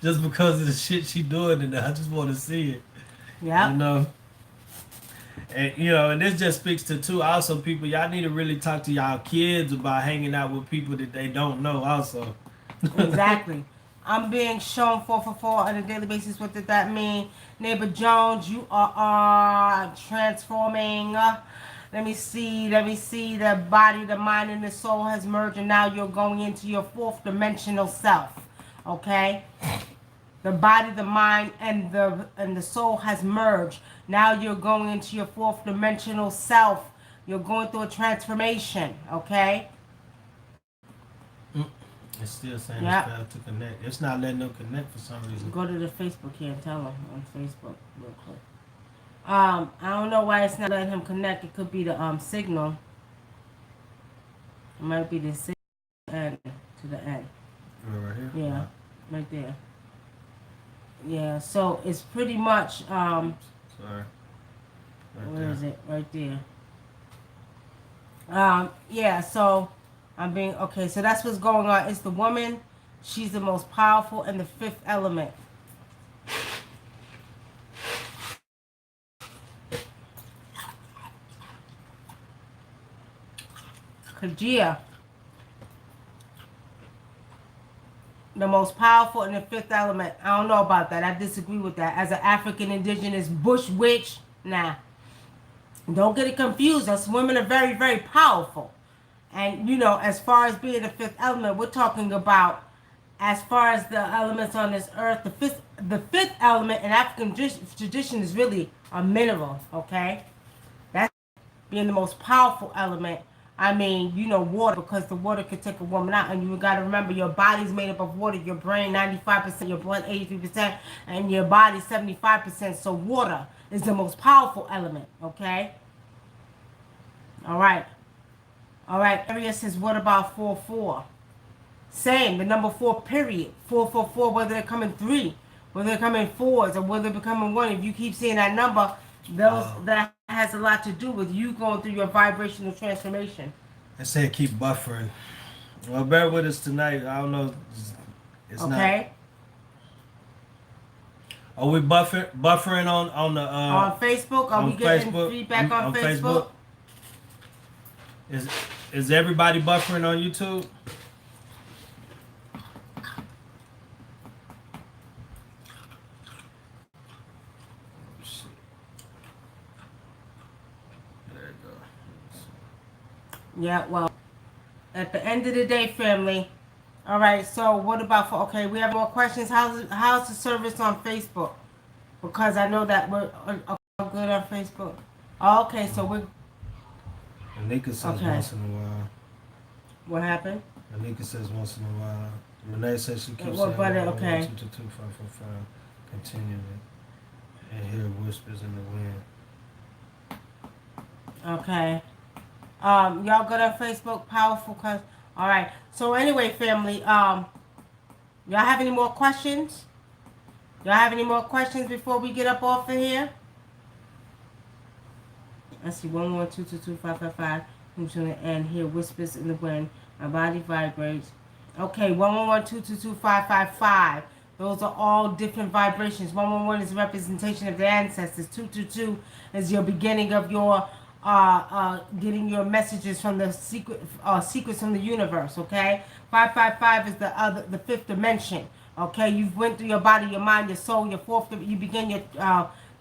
of the shit she doing, and I just want to see it. Yeah. You know? And and this just speaks to too. Also, people, y'all need to really talk to y'all kids about hanging out with people that they don't know. Also, exactly. I'm being shown 4 for 4 on a daily basis. What did that mean, Neighbor Jones? You are transforming. Let me see. The body, the mind, and the soul has merged, and now you're going into your 4th dimensional self. Okay. The body, the mind, and the soul has merged. Now you're going into your 4th dimensional self. You're going through a transformation, okay? it's still saying it's failed to connect. It's not letting them connect for some reason. Go to the Facebook here and tell them on Facebook real quick. I don't know why it's not letting him connect. It could be the signal. It might be the signal end to the end. Right here? Yeah, right there. Yeah, so it's pretty much Sorry. Where is it? Right there. Yeah, so I'm being okay, so that's what's going on. It's the woman, she's the most powerful and the 5th element. Kajia, the most powerful in the fifth element. I don't know about that. I disagree with that. As an African indigenous bush witch, nah. Don't get it confused. Us women are very, very powerful. And, you know, as far as being the fifth element, we're talking about, as far as the elements on this earth, the fifth element in African tradition is really a mineral, okay? That's being the most powerful element. I mean, you know, water, because the water could take a woman out. And you got to remember, your body's made up of water. Your brain, 95%, your blood, 83%, and your body, 75%. So water is the most powerful element, okay? All right. All right. Area says, what about 4-4? Same, the number 4, period. 444, whether they're coming 3, whether they're coming 4s, or whether they're becoming 1. If you keep seeing that number, that has a lot to do with you going through your vibrational transformation. I said keep buffering. Well, bear with us tonight. I don't know. It's okay. Not. Are we buffering on the on Facebook? Are we getting Facebook? Feedback on Facebook? Is everybody buffering on YouTube? Yeah, well, at the end of the day, family. All right, so what about okay, we have more questions. How's the service on Facebook? Because I know that we're good on Facebook. Oh, okay, so we're... Anika says once in a while. What happened? Anika says once in a while. Renee says she keeps saying okay. 222-545. Continually. And hear whispers in the wind. Okay. Y'all good on Facebook? Powerful cause. All right. So anyway, family, y'all have any more questions? Y'all have any more questions before we get up off of here? Let's see. 11222-555. And hear whispers in the wind. My body vibrates. Okay. 11222-555. Those are all different vibrations. 111 is a representation of the ancestors. 222 is your beginning of your getting your messages from the secrets from the universe. Okay, 555 is the fifth dimension. Okay, you've went through your body, your mind, your soul, your fourth. You begin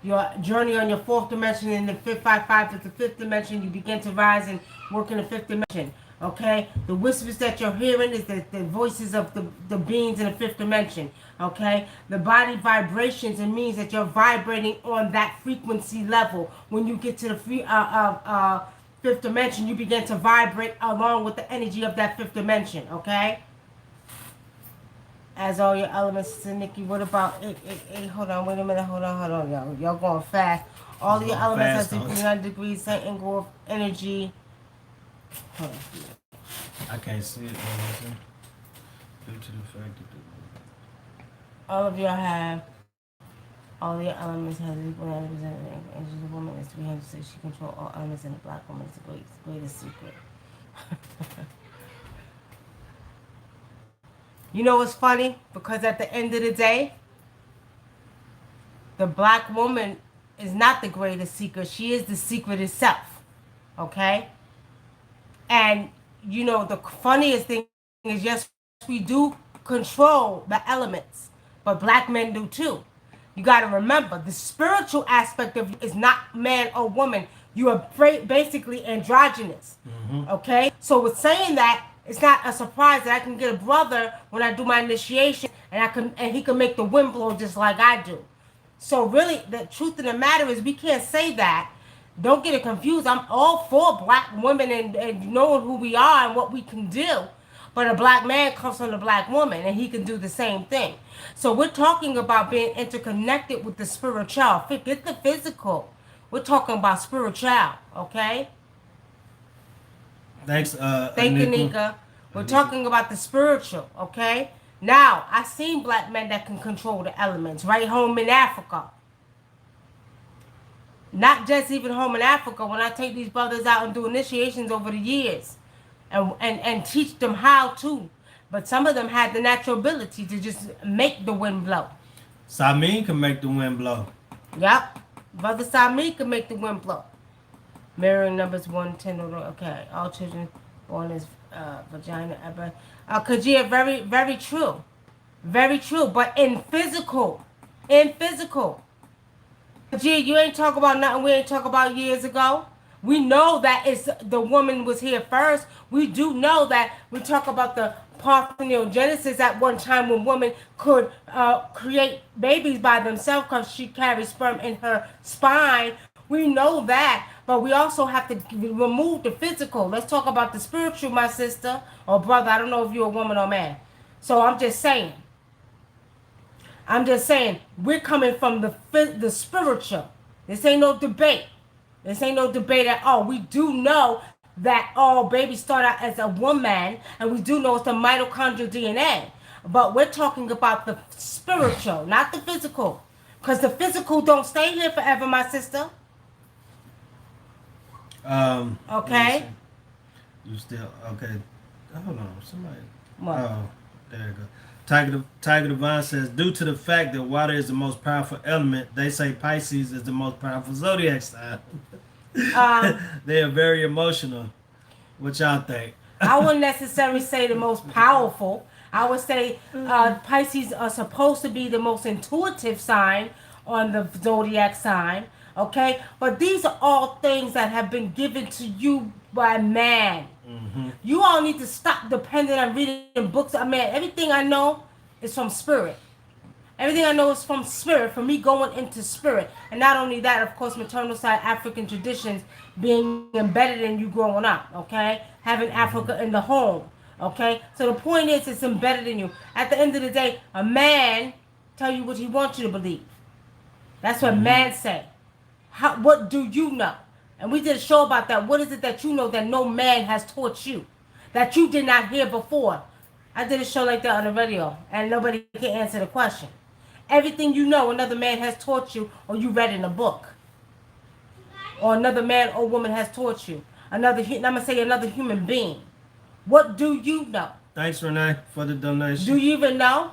your journey on your fourth dimension, and the 555 is the fifth dimension. You begin to rise and work in the fifth dimension. Okay, the whispers that you're hearing is the voices of the beings in the fifth dimension. Okay, the body vibrations, it means that you're vibrating on that frequency level. When you get to the fifth dimension, you begin to vibrate along with the energy of that fifth dimension. Okay, as all your elements, Nikki. What about hold on, wait a minute, hold on, y'all going fast. All your elements have 300 degrees, same angle of energy. I can't see it. Due to the fact that all of y'all have, all your elements have equal represented. And the woman is 306. She controls all elements, and the black woman is the greatest secret. You know what's funny? Because at the end of the day, the black woman is not the greatest secret. She is the secret itself. Okay? And, you know, the funniest thing is, yes, we do control the elements, but black men do too. You got to remember, the spiritual aspect of you is not man or woman. You are basically androgynous. Mm-hmm. Okay? So with saying that, it's not a surprise that I can get a brother when I do my initiation, and he can make the wind blow just like I do. So really, the truth of the matter is, we can't say that. Don't get it confused. I'm all for black women and knowing who we are and what we can do. But a black man comes from a black woman, and he can do the same thing. So we're talking about being interconnected with the spiritual. Forget the physical. We're talking about spiritual, okay? Thanks, Thank you, Nika. We're talking about the spiritual, okay? Now, I've seen black men that can control the elements right home in Africa. Not just even home in Africa. When I take these brothers out and do initiations over the years and teach them how to. But some of them had the natural ability to just make the wind blow. Samin can make the wind blow. Yep. Brother Samin can make the wind blow. Mirroring numbers 1, 10, okay. All children on his vagina. Kajia, very, very true. Very true. But in physical, Kajia, you ain't talk about nothing we ain't talk about years ago. We know that it's the woman was here first. We do know that we talk about the parthenogenesis at one time when women could create babies by themselves because she carries sperm in her spine. We know that, but we also have to remove the physical. Let's talk about the spiritual, my sister or brother. I don't know if you're a woman or man. So I'm just saying, we're coming from the spiritual. This ain't no debate. This ain't no debate at all. We do know that all babies start out as a woman, and we do know it's the mitochondrial DNA. But we're talking about the spiritual, not the physical. Because the physical don't stay here forever, my sister. Okay. You still okay? Hold on, somebody. What? Oh, there you go. Tiger Divine says, due to the fact that water is the most powerful element, they say Pisces is the most powerful zodiac sign. They are very emotional. What y'all think? I wouldn't necessarily say the most powerful. I would say Pisces are supposed to be the most intuitive sign on the zodiac sign. Okay? But these are all things that have been given to you by man. Mm-hmm. You all need to stop depending on reading books. I mean, everything I know is from spirit. Everything I know is from spirit, from me going into spirit. And not only that, of course, maternal side African traditions being embedded in you growing up, okay? Having Africa in the home, okay? So the point is, it's embedded in you. At the end of the day, a man tell you what he wants you to believe. That's what man say. What do you know? And we did a show about that. What is it that you know that no man has taught you? That you did not hear before? I did a show like that on the radio, and nobody can answer the question. Everything you know another man has taught you, or you read in a book. Or another man or woman has taught you. I'm going to say another human being. What do you know? Thanks, Renee, for the donation. Do you even know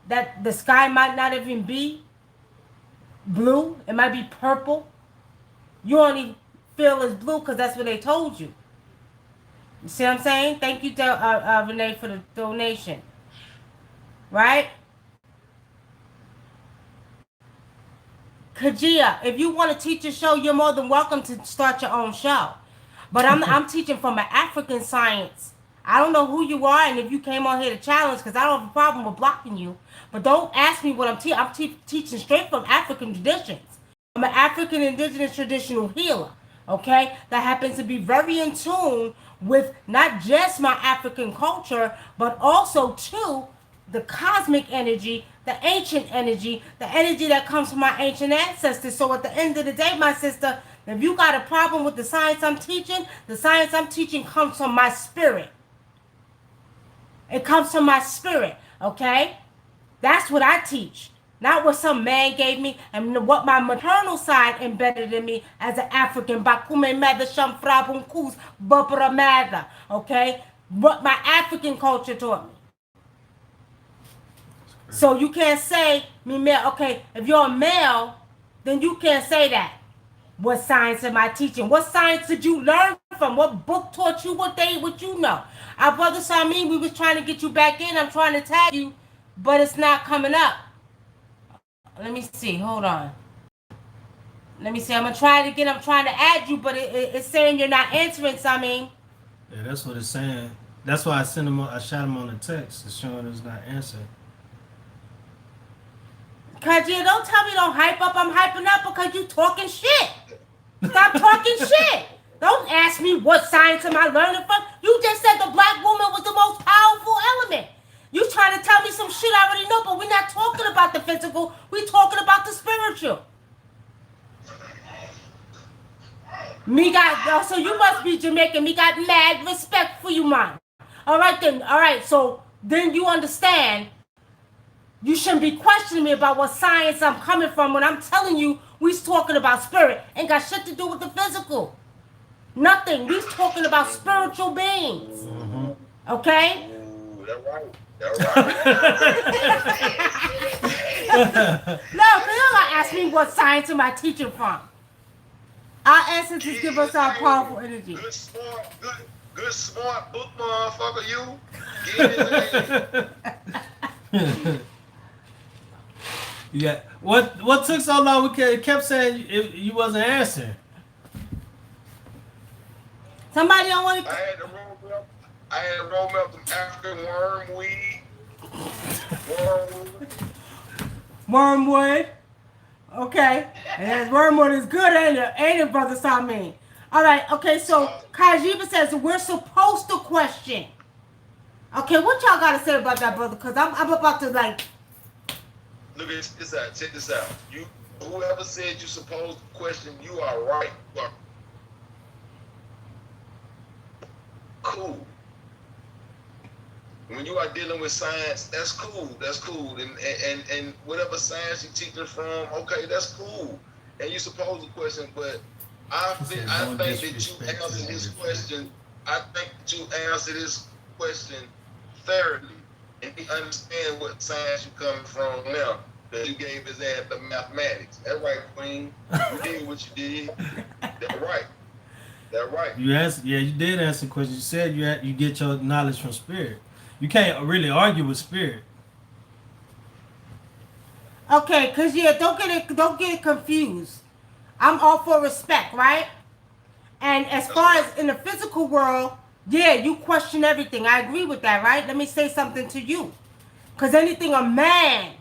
that the sky might not even be blue? It might be purple. You only feel it's blue because that's what they told you. You see what I'm saying? Thank you, Renee, for the donation. Right? Kajia, if you want to teach a show, you're more than welcome to start your own show. But I'm teaching from an African science. I don't know who you are and if you came on here to challenge, because I don't have a problem with blocking you. But don't ask me what I'm teaching. I'm teaching straight from African traditions. I'm an African indigenous traditional healer, okay? That happens to be very in tune with not just my African culture, but also, too, the cosmic energy, the ancient energy, the energy that comes from my ancient ancestors. So at the end of the day, my sister, if you got a problem with the science I'm teaching, the science I'm teaching comes from my spirit. It comes from my spirit, okay? That's what I teach. Not what some man gave me and what my maternal side embedded in me as an African. Okay? What my African culture taught me. So you can't say me male. Okay, if you're a male, then you can't say that. What science am I teaching? What science did you learn from? What book taught you what you know? Our brother Samin, we was trying to get you back in. I'm trying to tag you, but it's not coming up. Let me see. Hold on. Let me see. I'm going to try it again. I'm trying to add you, but it's saying you're not answering, Samin. Yeah, that's what it's saying. That's why I shot him on the text. It's showing it's not answering. Kajia, don't tell me don't hype up. I'm hyping up because you talking shit. Stop talking shit. Don't ask me what science am I learning from. You just said the black woman was the most powerful element. You trying to tell me some shit I already know, but we're not talking about the physical. We're talking about the spiritual. So you must be Jamaican. Me got mad respect for you, man. All right then. All right. So then you understand. You shouldn't be questioning me about what science I'm coming from when I'm telling you we's talking about spirit. Ain't got shit to do with the physical. Nothing. We's talking about spiritual beings. Mm-hmm. Okay? Ooh, that's right. That's right. No, because you're going to ask me what science am I teaching from. Our ancestors give us our powerful energy. Good, smart, Good smart book, motherfucker. You get his ass. Yeah. What took so long? We kept saying you wasn't answering. Somebody don't want I to. had to roll up. I had to roll up some African wormweed. Wormwood. Wormwood. Okay. And that wormwood is good, ain't it? Ain't it, Brother Samin? All right. Okay, so Kajiba says we're supposed to question. Okay, what y'all got to say about that, brother? Because I'm about to, like... Look at this out. Check this out. You, whoever said you supposed to question, you are right. You are cool. When you are dealing with science, that's cool. That's cool. And whatever science you're teaching from, okay, that's cool. And you're supposed to question, but I think that you answered his question. I think that you answered his question thoroughly. And he understand what science you coming from now. That you gave his ass the mathematics. That's right, Queen. You did what you did. That's right. That's right. You answered. Yeah, you did answer the question. You said you get your knowledge from spirit. You can't really argue with spirit. Okay, because, yeah, don't get it confused. I'm all for respect, right? And as far as in the physical world, yeah, you question everything. I agree with that, right? Let me say something to you. Because anything a man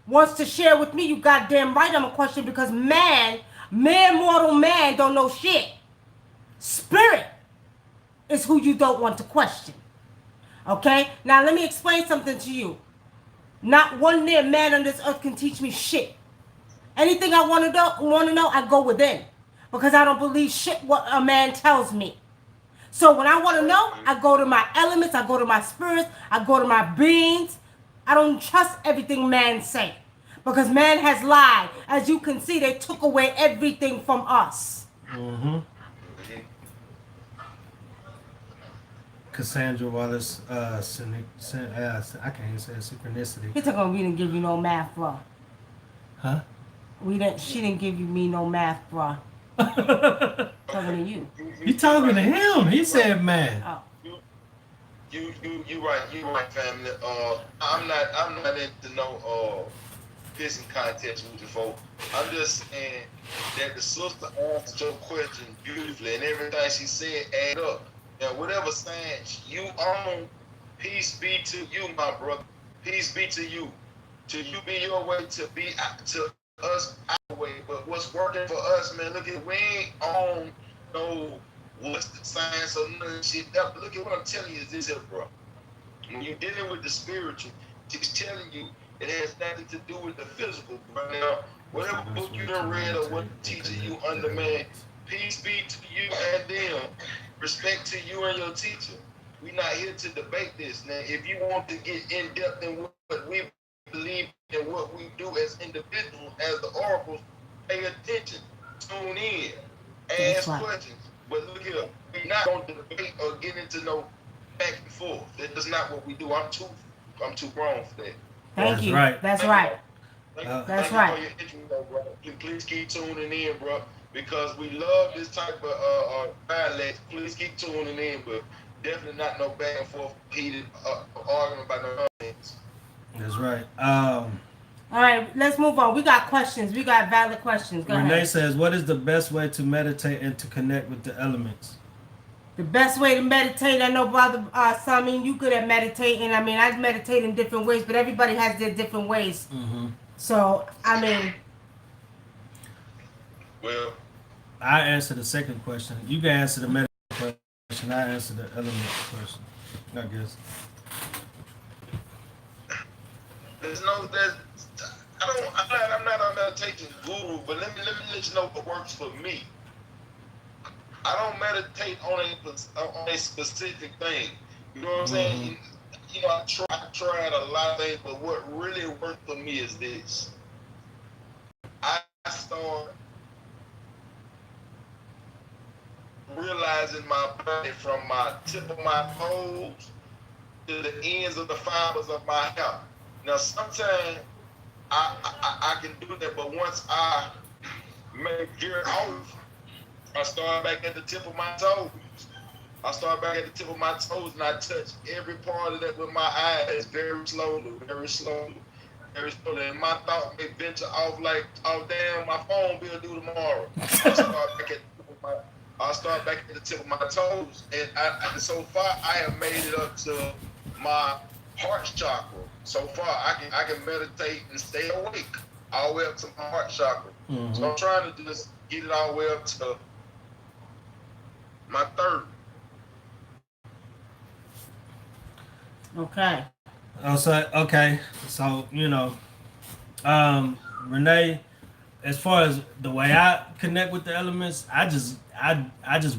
wants to share with me, you goddamn right I'm a question, because mortal man don't know shit. Spirit is who you don't want to question. Okay? Now let me explain something to you. Not one near man on this earth can teach me shit. Anything I want to know, I go within. Because I don't believe shit what a man tells me. So when I want to know, I go to my elements, I go to my spirits, I go to my beings. I don't trust everything man say. Because man has lied. As you can see, they took away everything from us. Mm-hmm. Cassandra Wallace, I can't even say synchronicity. He talking, we didn't give you no math, bro. Huh? She didn't give me no math, bro. Talking to you. You talking to him? He said, "Man." Oh. You right, family. I'm not into no pissing contest with you folks. I'm just saying that the sister answered your question beautifully, and everything she said add up. Now, whatever science you own, peace be to you, my brother. Peace be to you. To you be your way, to us our way. But what's working for us, man, look at, we ain't on no what's the science or none of that shit. Look at what I'm telling you is this here, bro. When you're dealing with the spiritual, she's telling you it has nothing to do with the physical, bro. Now, whatever book you done read or what teacher you under, man, peace be to you and them. Respect to you and your teacher. We're not here to debate this. Now, if you want to get in depth in what we believe in, what we do as individuals, as the oracles, pay attention, tune in, ask questions. But look here, we're not going to debate or get into no back and forth. That's not what we do. I'm too grown for that. Thank you. Right. That's right. Thank you for your interest, bro. Please keep tuning in, bro, because we love this type of dialect. Please keep tuning in, but definitely not no back and forth heated arguing about no things. That's right. All right, let's move on. We got questions. We got valid questions. Go Renee ahead. says, "What is the best way to meditate and to connect with the elements?" The best way to meditate, I know, Brother Samin, you good at meditating. I mean, I meditate in different ways, but everybody has their different ways. Mm-hmm. So, I mean... Well, I answer the second question. You can answer the meditation question. I answer the element question, I guess. I'm not a meditation guru, but let me let you know what works for me. I don't meditate on a specific thing. You know what I'm saying? You know, I tried a lot of things, but what really worked for me is this. I start realizing my body from my tip of my toes to the ends of the fibers of my hair. Now, sometimes I can do that, but once I make gear off, I start back at the tip of my toes. I start back at the tip of my toes and I touch every part of that with my eyes very slowly, very slowly, very slowly. And my thought may venture off like, oh damn, my phone bill due tomorrow. I start back at the tip of my toes, and so far I have made it up to my heart chakra. So far I can meditate and stay awake all the way up to my heart chakra. Mm-hmm. So I'm trying to just get it all the way up to my third. Okay. So Renee, as far as the way I connect with the elements, I just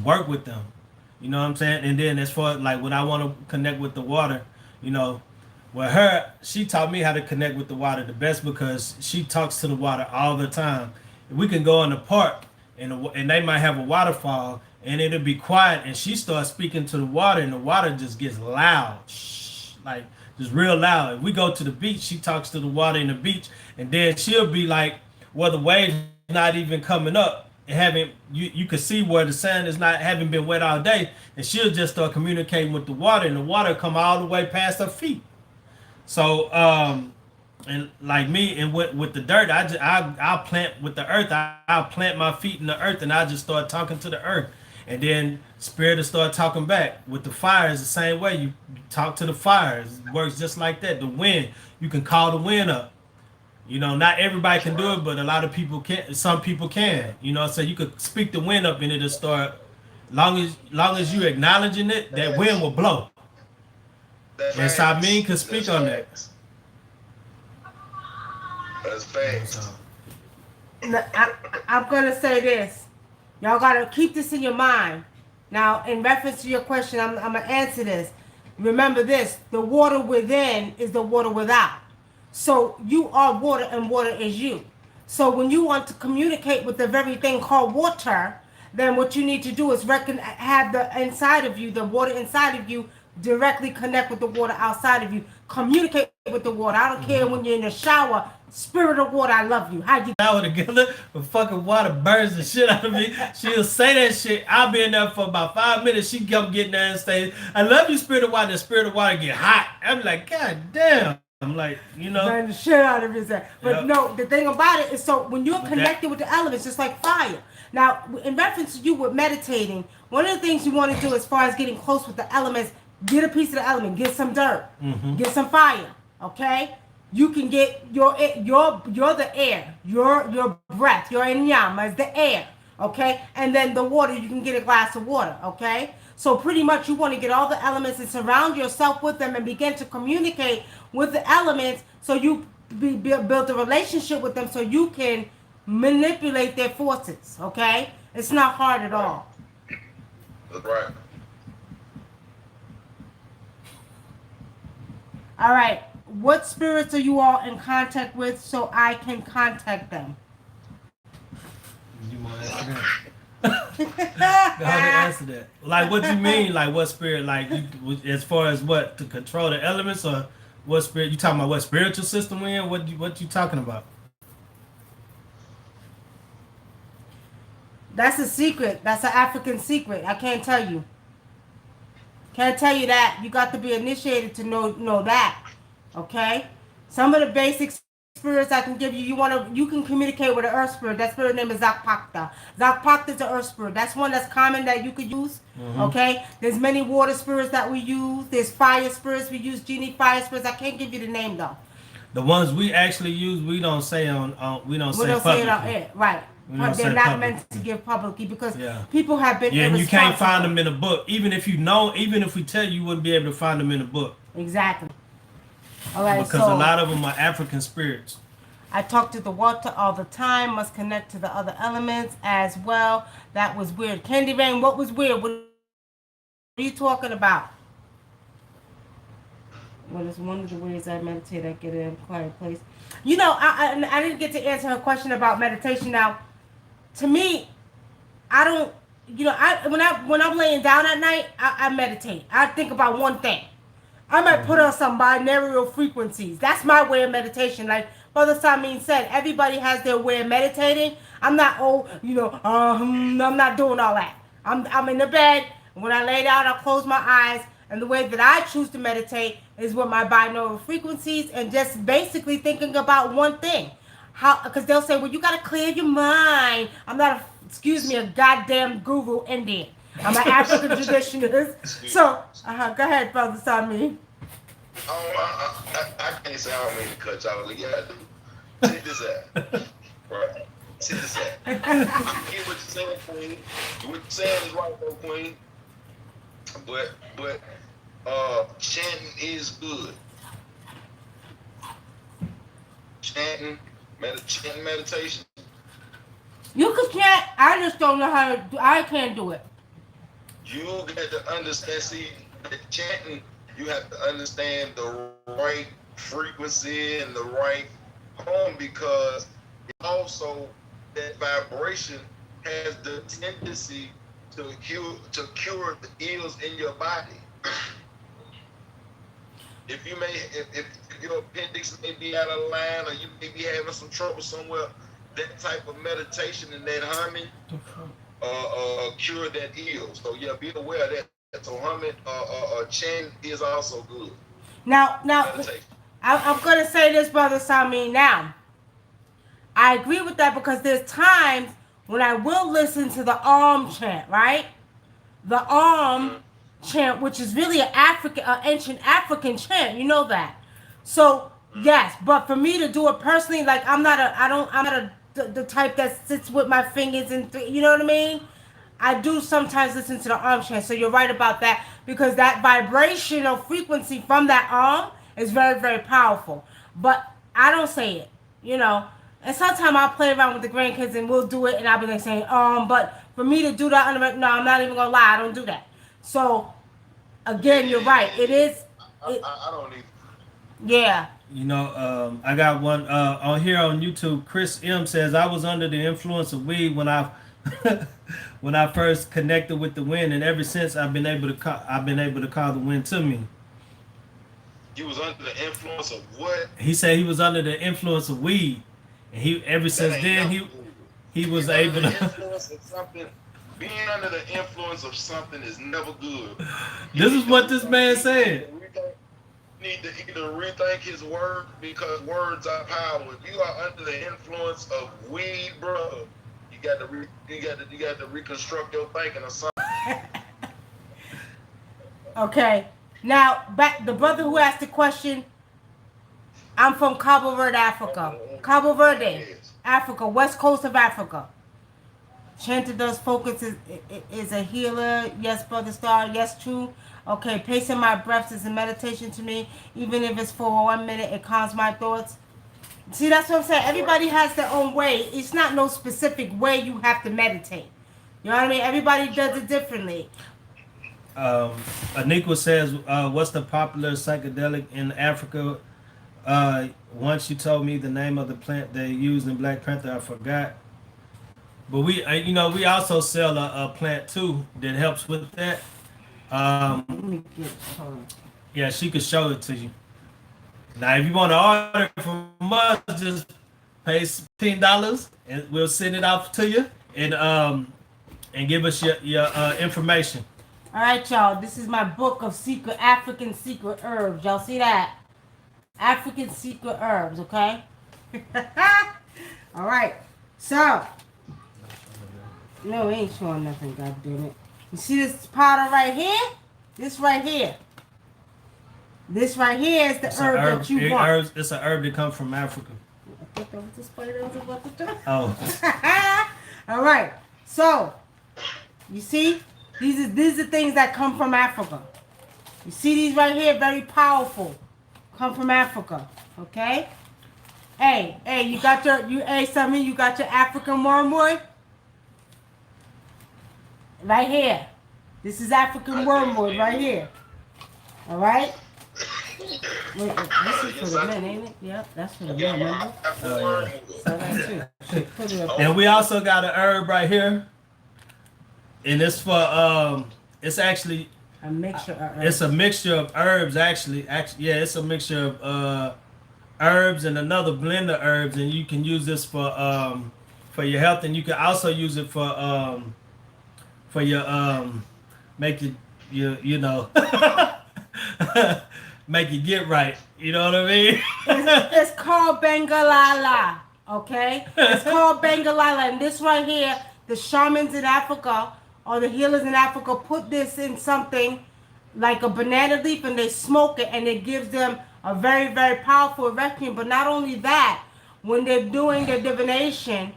work with them. You know what I'm saying? And then as far as like when I want to connect with the water, with her, she taught me how to connect with the water the best because she talks to the water all the time. We can go in the park and they might have a waterfall and it'll be quiet and she starts speaking to the water and the water just gets loud. Like just real loud. If we go to the beach, she talks to the water in the beach and then she'll be like, well, the waves not even coming up and you can see where the sand is not having been wet all day and she'll just start communicating with the water and the water come all the way past her feet. So and like me and with the dirt, I'll plant with the earth. I'll plant my feet in the earth and I just start talking to the earth. And then spirit will start talking back. With the fire, it's the same way. You talk to the fire. It works just like that. The wind, you can call the wind up. Not everybody can do it, but a lot of people can. Some people can. So you could speak the wind up and it'll start. Long as you acknowledging it, that wind will blow. And Samin can speak on that. That's facts. I'm gonna say this. Y'all gotta keep this in your mind. Now, in reference to your question, I'm gonna answer this. Remember this: the water within is the water without. So you are water, and water is you. So when you want to communicate with the very thing called water, then what you need to do is have the inside of you, the water inside of you, directly connect with the water outside of you. Communicate with the water. I don't care when you're in the shower. Spirit of water, I love you. How you shower together? But fucking water burns the shit out of me. She'll say that shit. I'll be in there for about 5 minutes. She come get there and say, I love you, spirit of water. The spirit of water get hot. I'm like, God damn. I'm like, burn the shit out of yourself. But no, the thing about it is, so when you're connected with the elements, it's like fire. Now, in reference to you with meditating, one of the things you want to do as far as getting close with the elements, get a piece of the element, get some dirt, get some fire, okay? You can get you're the air, your breath, your inyama is the air, okay? And then the water, you can get a glass of water, okay? So pretty much you want to get all the elements and surround yourself with them and begin to communicate with the elements so you build a relationship with them so you can manipulate their forces, okay? It's not hard at all. That's right. All right. What spirits are you all in contact with so I can contact them? You want to answer that? Go ahead and answer that. Like, what you mean? Like, what spirit? Like, as far as what, to control the elements, or what spirit? You talking about what spiritual system we in? What you talking about? That's a secret. That's an African secret. I can't tell you. Can't tell you that. You got to be initiated to know that. Okay? Some of the basic spirits I can give you, you can communicate with an earth spirit. That spirit name is Zakpakta. Zakpakta is an earth spirit. That's one that's common that you could use. Okay? There's many water spirits that we use. There's fire spirits we use, genie fire spirits. I can't give you the name though. The ones we actually use, we don't say we don't say it on air. Right. But they're not meant to give publicly because people have been and you can't find them in a book. Even if we tell you, you wouldn't be able to find them in a book. Exactly. All right, because a lot of them are African spirits. I talk to the water all the time, must connect to the other elements as well. That was weird. Candy Rain, what was weird? What are you talking about? What is one of the ways I meditate? I get in a quiet place. I didn't get to answer her question about meditation. Now, to me, I don't. When I'm laying down at night, I meditate. I think about one thing. I might put on some binaural frequencies. That's my way of meditation. Like Brother Samin said, everybody has their way of meditating. I'm not I'm not doing all that. I'm in the bed. When I lay down, I close my eyes, and the way that I choose to meditate is with my binaural frequencies and just basically thinking about one thing. How? Because they'll say, well, you got to clear your mind. I'm not excuse me, a goddamn guru Indian. I'm an African traditionalist. So, go ahead, Brother Sami. I can't say I don't mean to cut y'all. Yeah, I do. See this at. Right. See this at. I get what you're saying, Queen. What you're saying is right, though, Queen. But chanting is good. Chanting meditation. You could chant. I just don't know how to do. I can't do it. You got to understand. See, the chanting. You have to understand the right frequency and the right tone, because also that vibration has the tendency to cure the ills in your body. If your appendix may be out of line, or you may be having some trouble somewhere, that type of meditation and that humming cure that ill. So yeah, be aware of that. So humming, chanting is also good. Now, I'm gonna say this, Brother Sami. Now, I agree with that, because there's times when I will listen to the chant, right? The chant, which is really an ancient African chant. You know that. So yes, but for me to do it personally, like I'm not the type that sits with my fingers and you know what I mean. I do sometimes listen to the chant. So you're right about that, because that vibrational frequency from that is very, very powerful. But I don't say it, you know. And sometimes I'll play around with the grandkids and we'll do it, and I'll be like saying but for me to do that, no, I'm not even gonna lie, I don't do that. So again, you're right. It is. I don't even. Yeah. You know, I got one on here on YouTube. Chris M says, I was under the influence of weed when I when I first connected with the wind, and ever since I've been able to call the wind to me. You was under the influence of what? He said he was under the influence of weed, and ever since then he was able to. Influence of something, being under the influence of something is never good. This is what this man said. Need to either rethink his word, because words are power. If you are under the influence of weed, bro, you got to reconstruct your thinking or something. Okay. Now, back the brother who asked the question. I'm from Cabo Verde, Africa. Cabo Verde, Africa, west coast of Africa. Chanted does focus is a healer. Yes, Brother Star. Yes, true. Okay, pacing my breaths is a meditation to me. Even if it's for 1 minute, it calms my thoughts. See, that's what I'm saying. Everybody has their own way. It's not no specific way you have to meditate. You know what I mean? Everybody does it differently. Anika says, what's the popular psychedelic in Africa? Once you told me the name of the plant they used in Black Panther, I forgot. But we also sell a plant too that helps with that. Yeah, she could show it to you. Now, if you want to order from us, just pay $10 and we'll send it out to you and give us your information. All right, y'all. This is my book of African secret herbs. Y'all see that? African secret herbs, okay? All right. So, no, it ain't showing nothing, God damn it. You see this powder right here? This right here. This right here is the herb that you want. It's an herb that comes from Africa. I thought that was the spider I was about to do. Oh. All right. So, you see? These are things that come from Africa. You see these right here? Very powerful. Come from Africa. Okay? Hey, you got your African wormwood? Right here. This is African wormwood right here. All right? Wait, this is for the men, ain't it? Yep, that's for the men, remember? Oh, yeah. So that's And we also got an herb right here. And it's for it's actually a mixture of herbs. It's a mixture of herbs actually. Yeah, it's a mixture of herbs and another blend of herbs, and you can use this for your health, and you can also use it for your make it you know make you get right. You know what I mean? It's called Bengalala, okay? It's called Bengalala, and this right here, the shamans in Africa or the healers in Africa put this in something like a banana leaf, and they smoke it, and it gives them a very, very powerful erection. But not only that, when they're doing their divination,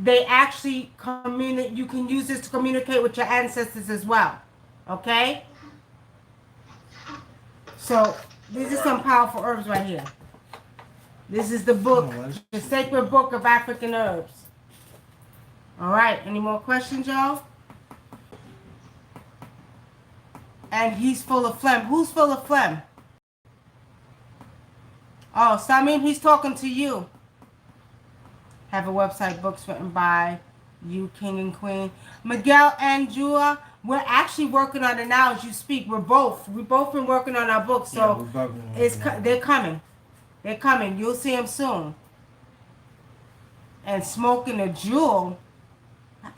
they actually communicate. You can use this to communicate with your ancestors as well, okay? So these are some powerful herbs right here. This is the book, the Sacred Book of African Herbs. All right, any more questions, y'all? And he's full of phlegm. Who's full of phlegm? Oh, Samin, he's talking to you. Have a website, books written by you, King and Queen. Miguel and Jua, we're actually working on it now as you speak. We've both been working on our books, so they're coming. They're coming. You'll see them soon. And smoking a jewel.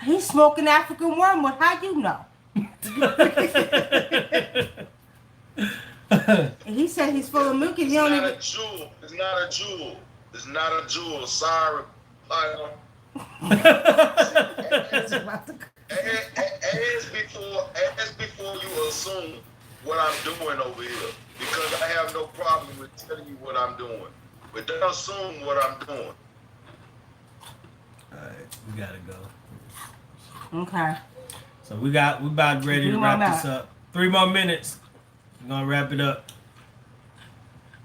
He's smoking African wormwood. How you know? He said he's full of milk and he It's only. not a jewel. It's not a jewel. It's not a jewel. Sorry. As before you assume what I'm doing over here, because I have no problem with telling you what I'm doing. But don't assume what I'm doing. All right, we gotta go. Okay. So we about ready to wrap this up. 3 more minutes. We're gonna wrap it up.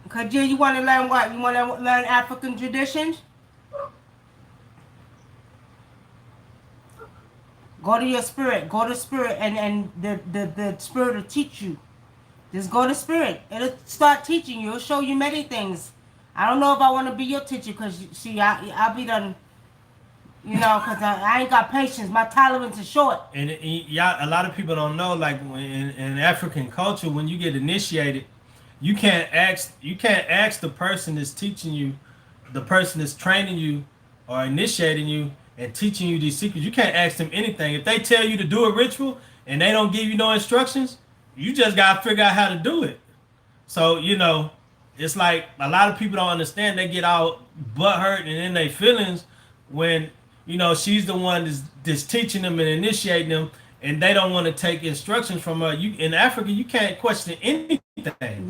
Kajir, you want to learn what? You want to learn African traditions? Go to your spirit. Go to spirit, and the spirit will teach you. Just go to spirit. It'll start teaching you. It'll show you many things. I don't know if I want to be your teacher, because, see, I'll be done, you know, because I ain't got patience. My tolerance is short. And a lot of people don't know, like in African culture, when you get initiated, you can't ask the person that's teaching you, the person that's training you or initiating you and teaching you these secrets. You can't ask them anything. If they tell you to do a ritual and they don't give you no instructions, you just gotta figure out how to do it. So, you know, it's like a lot of people don't understand. They get all butthurt and in their feelings when, you know, she's the one that's teaching them and initiating them, and they don't want to take instructions from her. You in Africa, you can't question anything.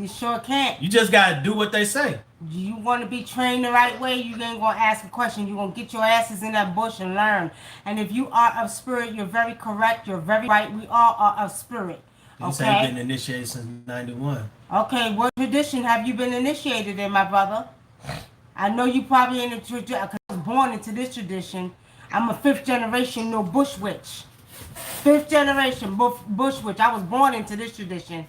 You sure can't. You just gotta do what they say. You want to be trained the right way, you ain't gonna ask a question. You're gonna get your asses in that bush and learn. And if you are of spirit, you're very correct. You're very right. We all are of spirit. You say you've been initiated since '91. Okay, what tradition have you been initiated in, my brother? I know you probably in the tradition, because I was born into this tradition. I'm a 5th generation, no bush witch. 5th generation bush witch. I was born into this tradition.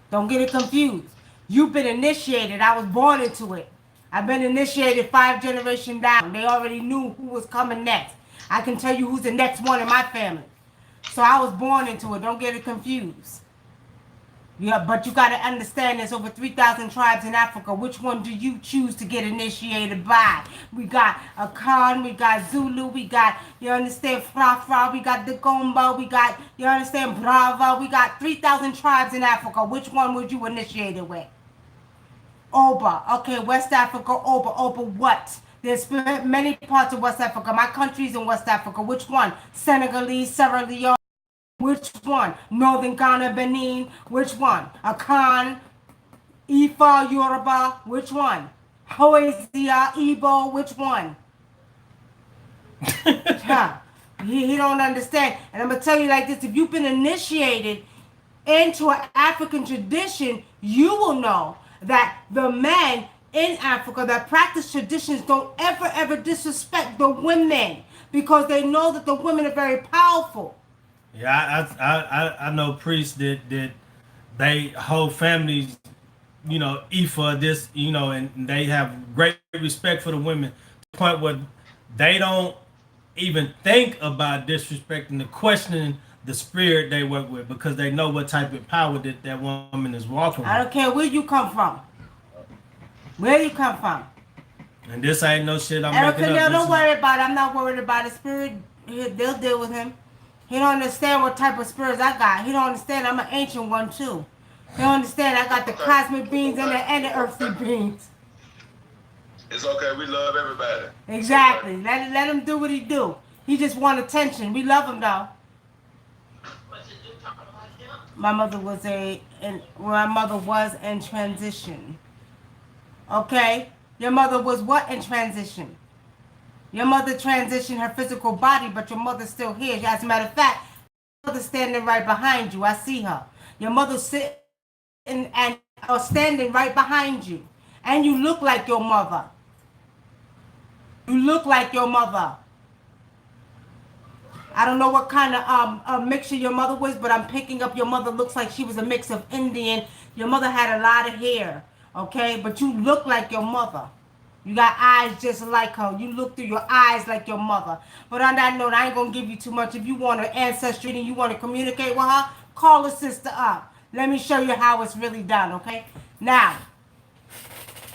Don't get it confused. You've been initiated. I was born into it. I've been initiated 5 generations down. They already knew who was coming next. I can tell you who's the next one in my family. So I was born into it. Don't get it confused. Yeah, but you got to understand there's over 3,000 tribes in Africa. Which one do you choose to get initiated by? We got Akan, we got Zulu, we got, you understand, Fra, we got Dagomba, we got, you understand, Brava. We got 3,000 tribes in Africa. Which one would you initiate it with? Oba. Okay, West Africa, Oba. Oba what? There's many parts of West Africa. My country's in West Africa. Which one? Senegalese, Sierra Leone. Which one? Northern Ghana, Benin. Which one? Akan, Ifa, Yoruba. Which one? Hoezia, Igbo. Which one? He don't understand. And I'm going to tell you like this. If you've been initiated into an African tradition, you will know that the men in Africa that practice traditions don't ever disrespect the women, because they know that the women are very powerful. Yeah, I know priests that they whole families, you know, Ifa this, you know, and they have great respect for the women to the point where they don't even think about disrespecting the questioning the spirit they work with, because they know what type of power that woman is walking with. I don't care where you come from. Where you come from. And this ain't no shit I'm Erica, making up. Don't worry about it. I'm not worried about it. Spirit, they'll deal with him. He don't understand what type of spirits I got. He don't understand I'm an ancient one too. He don't understand I got the cosmic beings and the earthly beings. It's okay. We love everybody. Exactly. Let him do what he do. He just want attention. We love him though. My mother was in transition. Okay? Your mother was what in transition? Your mother transitioned her physical body, but your mother's still here. As a matter of fact, your mother's standing right behind you. I see her. Your mother's sitting and standing right behind you. And you look like your mother. You look like your mother. I don't know what kind of mixture your mother was, but I'm picking up your mother looks like she was a mix of Indian. Your mother had a lot of hair, okay? But you look like your mother. You got eyes just like her. You look through your eyes like your mother. But on that note, I ain't going to give you too much. If you want an ancestry and you want to communicate with her, call a sister up. Let me show you how it's really done, okay? Now,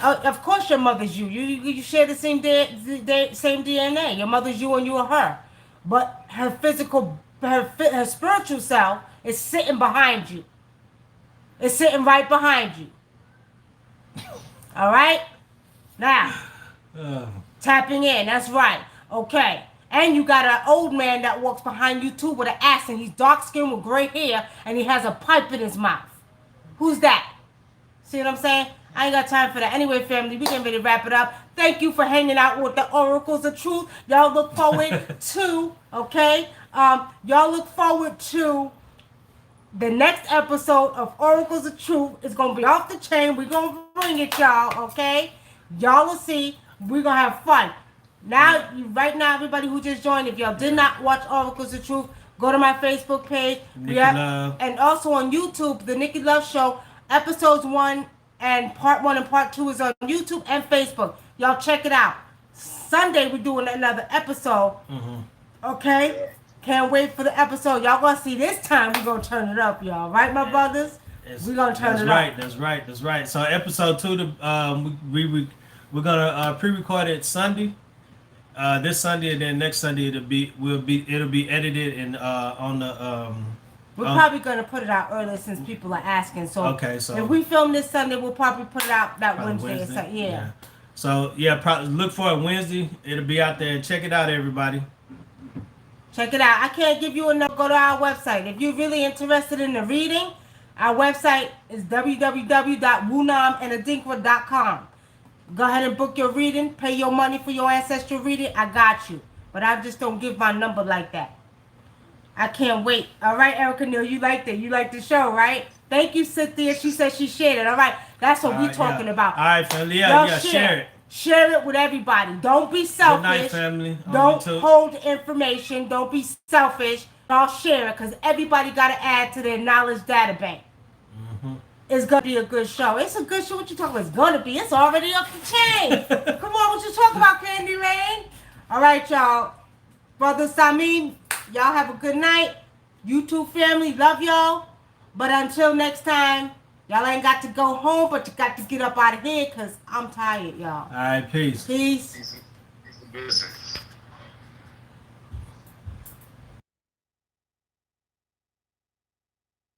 of course your mother's you. You share the same DNA. Your mother's you and you are her. But her physical, her spiritual self is sitting behind you. It's sitting right behind you. All right? Now, tapping in. That's right. Okay. And you got an old man that walks behind you too with an axe, and he's dark skinned with gray hair, and he has a pipe in his mouth. Who's that? See what I'm saying? I ain't got time for that. Anyway, family, we can really wrap it up. Thank you for hanging out with the Oracles of Truth. Y'all look forward to, okay? Y'all look forward to the next episode of Oracles of Truth. It's going to be off the chain. We're going to bring it, y'all, okay? Y'all will see. We're going to have fun. Now, right now, everybody who just joined, if y'all did not watch Oracles of Truth, go to my Facebook page. And also on YouTube, the Nikki Love Show, episodes 1 and part 1 and part 2 is on YouTube and Facebook. Y'all check it out. Sunday, we're doing another episode. Okay? Can't wait for the episode. Y'all gonna see this time we're gonna turn it up, y'all. Right, my brothers? We're gonna turn it up. That's right. So episode 2, we're gonna pre-record it Sunday. This Sunday, and then next Sunday it'll be edited and on the we're probably gonna put it out earlier since people are asking. So okay, so if we film this Sunday, we'll probably put it out that Wednesday. So, yeah. So probably look for it Wednesday. It'll be out there. Check it out, everybody. Check it out. I can't give you enough. Go to our website if you're really interested in the reading. Our website is www.wunamandadinkra.com. Go ahead and book your reading. Pay your money for your ancestral reading. I got you. But I just don't give my number like that. I can't wait. All right, Erica Neal, you liked it. You liked the show, right? Thank you, Cynthia. She said she shared it. All right. That's what we're talking about. All right, family. Yeah, share it. Share it with everybody. Don't be selfish. Good night, family. Don't hold information. Don't be selfish. Y'all share it because everybody got to add to their knowledge data bank. It's going to be a good show. It's a good show. What you talking about? It's going to be. It's already up the chain. Come on, what you talking about, Candy Rain? All right, y'all. Brother Samin, y'all have a good night. YouTube family, love y'all. But until next time, y'all ain't got to go home, but you got to get up out of here because I'm tired, y'all. All right, peace. Peace. Peace and blessings.